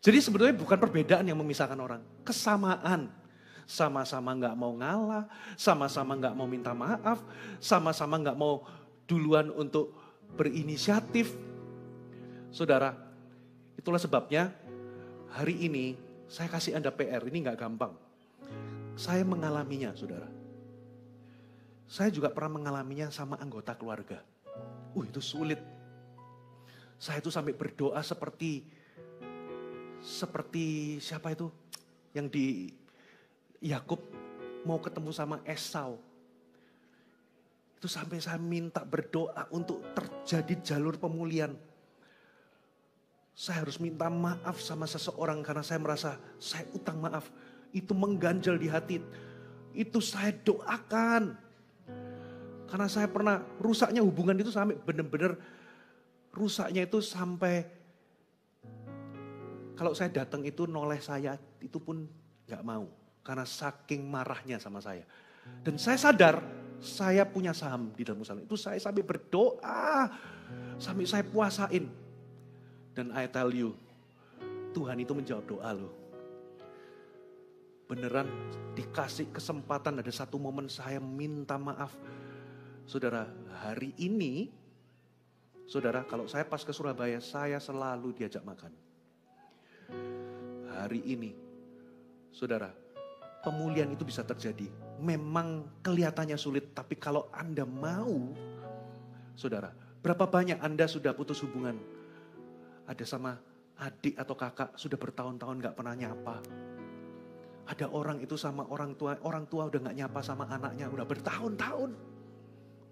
Jadi sebetulnya bukan perbedaan yang memisahkan orang. Kesamaan. Sama-sama gak mau ngalah. Sama-sama gak mau minta maaf. Sama-sama gak mau duluan untuk berinisiatif. Saudara, itulah sebabnya hari ini saya kasih Anda PR. Ini gak gampang. Saya mengalaminya, saudara. Saya juga pernah mengalaminya sama anggota keluarga. Itu sulit. Saya itu sampai berdoa seperti seperti siapa itu yang di Yakub mau ketemu sama Esau. Itu sampai saya minta berdoa untuk terjadi jalur pemulihan. Saya harus minta maaf sama seseorang karena saya merasa saya utang maaf. Itu mengganjal di hati. Itu saya doakan. Karena saya pernah rusaknya hubungan itu sampai benar-benar rusaknya itu sampai kalau saya datang itu noleh saya itu pun gak mau. Karena saking marahnya sama saya. Dan saya sadar saya punya saham di dalam usaha. Itu saya sampai berdoa. Sampai saya puasain. Dan I tell you, Tuhan itu menjawab doa loh. Beneran dikasih kesempatan ada satu momen saya minta maaf. Saudara, hari ini, saudara kalau saya pas ke Surabaya, saya selalu diajak makan. Hari ini, saudara, pemulihan itu bisa terjadi. Memang kelihatannya sulit, tapi kalau Anda mau, saudara, berapa banyak Anda sudah putus hubungan? Ada sama adik atau kakak sudah bertahun-tahun gak pernah nyapa. Ada orang itu sama orang tua udah gak nyapa sama anaknya, udah bertahun-tahun.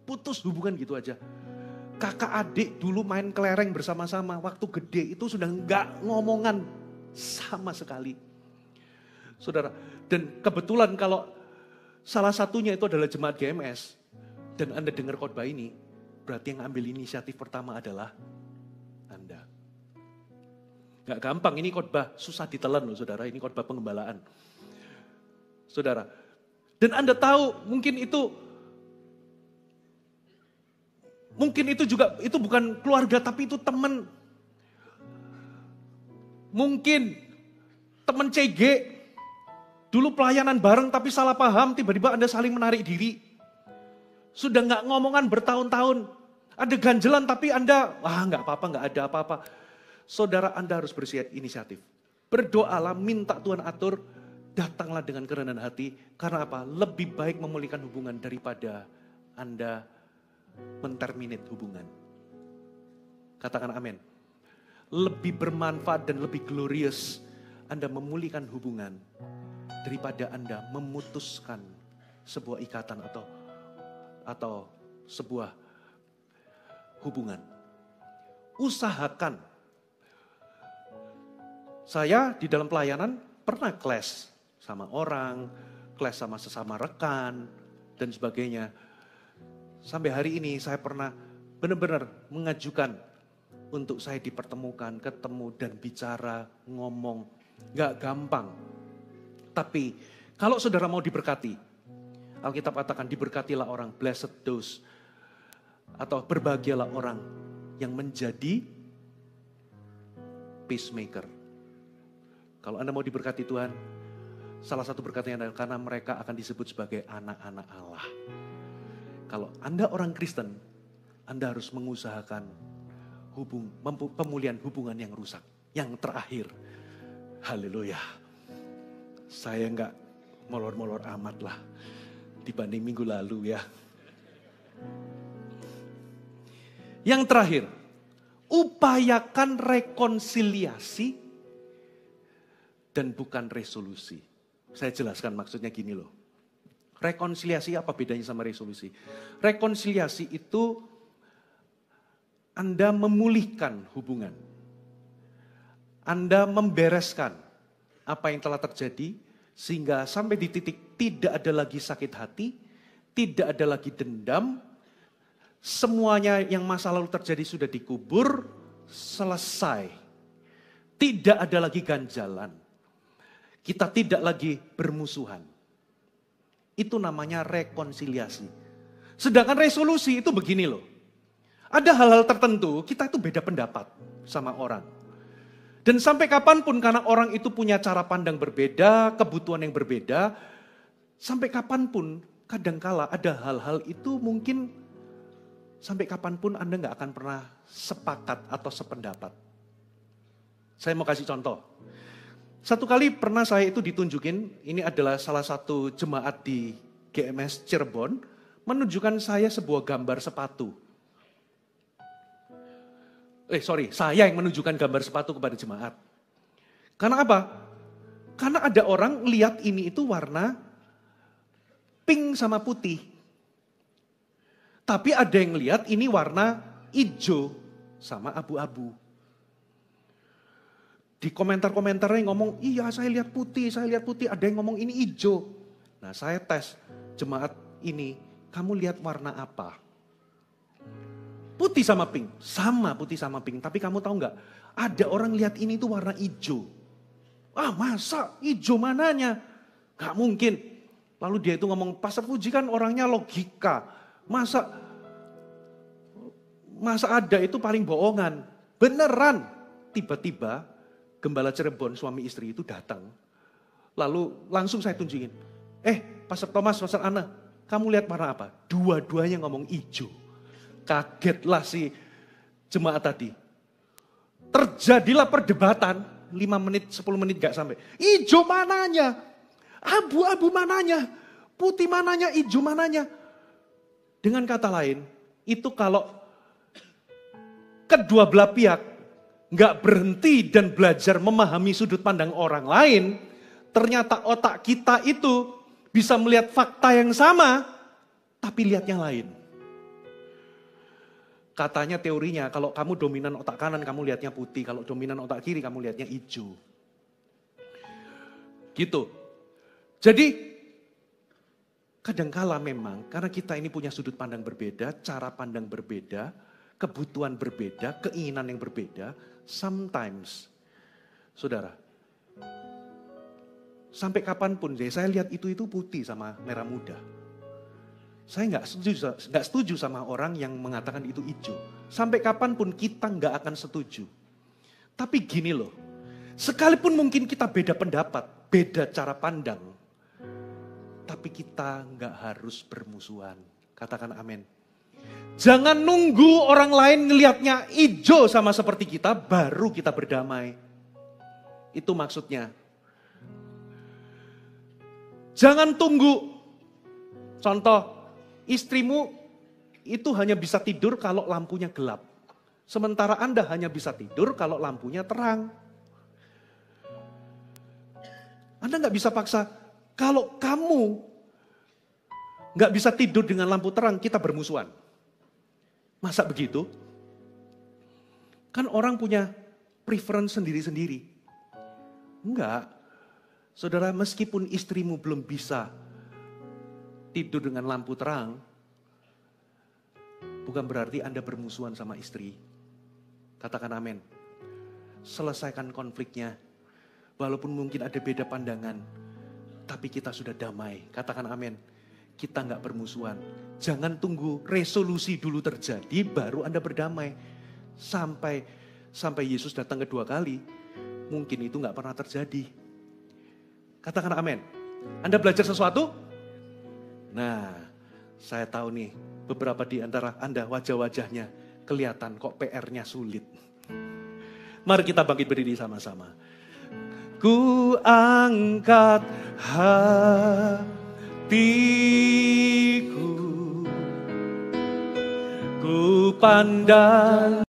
Putus hubungan gitu aja. Kakak adik dulu main kelereng bersama-sama, waktu gede itu sudah gak ngomongan sama sekali. Saudara, dan kebetulan kalau salah satunya itu adalah jemaat GMS, dan Anda dengar khotbah ini, berarti yang ambil inisiatif pertama adalah Anda. Gak gampang, ini khotbah susah ditelan loh saudara, ini khotbah pengembalaan. Saudara, dan Anda tahu mungkin itu juga, itu bukan keluarga tapi itu teman. Mungkin teman CG, dulu pelayanan bareng tapi salah paham, tiba-tiba Anda saling menarik diri. Sudah gak ngomongan bertahun-tahun, ada ganjelan tapi Anda, gak apa-apa, gak ada apa-apa. Saudara, Anda harus inisiatif. Berdoalah, minta Tuhan atur, datanglah dengan kerendahan hati. Karena apa? Lebih baik memulihkan hubungan daripada Anda menterminate hubungan. Katakan amin. Lebih bermanfaat dan lebih glorious Anda memulihkan hubungan daripada Anda memutuskan sebuah ikatan atau sebuah hubungan. Usahakan. Saya di dalam pelayanan pernah clash sama orang, clash sama sesama rekan, dan sebagainya. Sampai hari ini saya pernah benar-benar mengajukan untuk saya dipertemukan, ketemu dan bicara, ngomong. Gak gampang. Tapi kalau saudara mau diberkati, Alkitab katakan diberkatilah orang, blessed those, atau berbahagialah orang yang menjadi peacemaker. Kalau Anda mau diberkati Tuhan, salah satu berkatnya adalah karena mereka akan disebut sebagai anak-anak Allah. Kalau Anda orang Kristen, Anda harus mengusahakan pemulihan hubungan yang rusak. Yang terakhir, haleluya. Saya enggak molor-molor amat lah dibanding minggu lalu ya. Yang terakhir, upayakan rekonsiliasi dan bukan resolusi. Saya jelaskan maksudnya gini loh. Rekonsiliasi apa bedanya sama resolusi? Rekonsiliasi itu Anda memulihkan hubungan. Anda membereskan apa yang telah terjadi sehingga sampai di titik tidak ada lagi sakit hati, tidak ada lagi dendam, semuanya yang masa lalu terjadi sudah dikubur, selesai. Tidak ada lagi ganjalan. Kita tidak lagi bermusuhan. Itu namanya rekonsiliasi. Sedangkan resolusi itu begini loh. Ada hal-hal tertentu kita itu beda pendapat sama orang. Dan sampai kapanpun karena orang itu punya cara pandang berbeda, kebutuhan yang berbeda. Sampai kapanpun kadangkala ada hal-hal itu mungkin sampai kapanpun Anda gak akan pernah sepakat atau sependapat. Saya mau kasih contoh. Satu kali pernah saya itu ditunjukin, ini adalah salah satu jemaat di GMS Cirebon, menunjukkan saya sebuah gambar sepatu. Saya yang menunjukkan gambar sepatu kepada jemaat. Karena apa? Karena ada orang lihat ini itu warna pink sama putih. Tapi ada yang lihat ini warna hijau sama abu-abu. Di komentar-komentarnya ngomong, iya saya lihat putih, saya lihat putih. Ada yang ngomong ini hijau. Nah saya tes jemaat ini, kamu lihat warna apa? Putih sama pink, sama putih sama pink. Tapi kamu tahu nggak? Ada orang lihat ini tuh warna hijau. Ah masa hijau mananya? Gak mungkin. Lalu dia itu ngomong, Pastor Puji kan orangnya logika. Masa ada itu paling bohongan. Beneran. Tiba-tiba Gembala Cirebon suami istri itu datang. Lalu langsung saya tunjukin. Pastor Thomas, Pastor Ana, kamu lihat warna apa? Dua-duanya ngomong hijau. Kagetlah si jemaat tadi. Terjadilah perdebatan. 5 menit, 10 menit gak sampai. Hijau mananya? Abu-abu mananya? Putih mananya? Hijau mananya? Dengan kata lain, itu kalau kedua belah pihak nggak berhenti dan belajar memahami sudut pandang orang lain, ternyata otak kita itu bisa melihat fakta yang sama, tapi lihat yang lain. Katanya teorinya, kalau kamu dominan otak kanan, kamu lihatnya putih. Kalau dominan otak kiri, kamu lihatnya hijau. Gitu. Jadi, kadangkala memang, karena kita ini punya sudut pandang berbeda, cara pandang berbeda, kebutuhan berbeda, keinginan yang berbeda, sometimes, saudara, sampai kapanpun deh, saya lihat itu putih sama merah muda. Saya nggak setuju sama orang yang mengatakan itu hijau. Sampai kapanpun kita nggak akan setuju. Tapi gini loh, sekalipun mungkin kita beda pendapat, beda cara pandang, tapi kita nggak harus bermusuhan. Katakan amin. Jangan nunggu orang lain ngelihatnya hijau sama seperti kita, baru kita berdamai. Itu maksudnya. Jangan tunggu. Contoh, istrimu itu hanya bisa tidur kalau lampunya gelap. Sementara Anda hanya bisa tidur kalau lampunya terang. Anda nggak bisa paksa, kalau kamu nggak bisa tidur dengan lampu terang, kita bermusuhan. Masa begitu? Kan orang punya preference sendiri-sendiri. Enggak. Saudara, meskipun istrimu belum bisa tidur dengan lampu terang, bukan berarti Anda bermusuhan sama istri. Katakan amin. Selesaikan konfliknya. Walaupun mungkin ada beda pandangan, tapi kita sudah damai. Katakan amin. Kita nggak bermusuhan. Jangan tunggu resolusi dulu terjadi, baru Anda berdamai. Sampai Yesus datang kedua kali, mungkin itu nggak pernah terjadi. Katakan amin. Anda belajar sesuatu? Nah, saya tahu nih, beberapa di antara Anda wajah-wajahnya kelihatan kok PR-nya sulit. Mari kita bangkit berdiri sama-sama. Ku angkat hatiku, ku pandang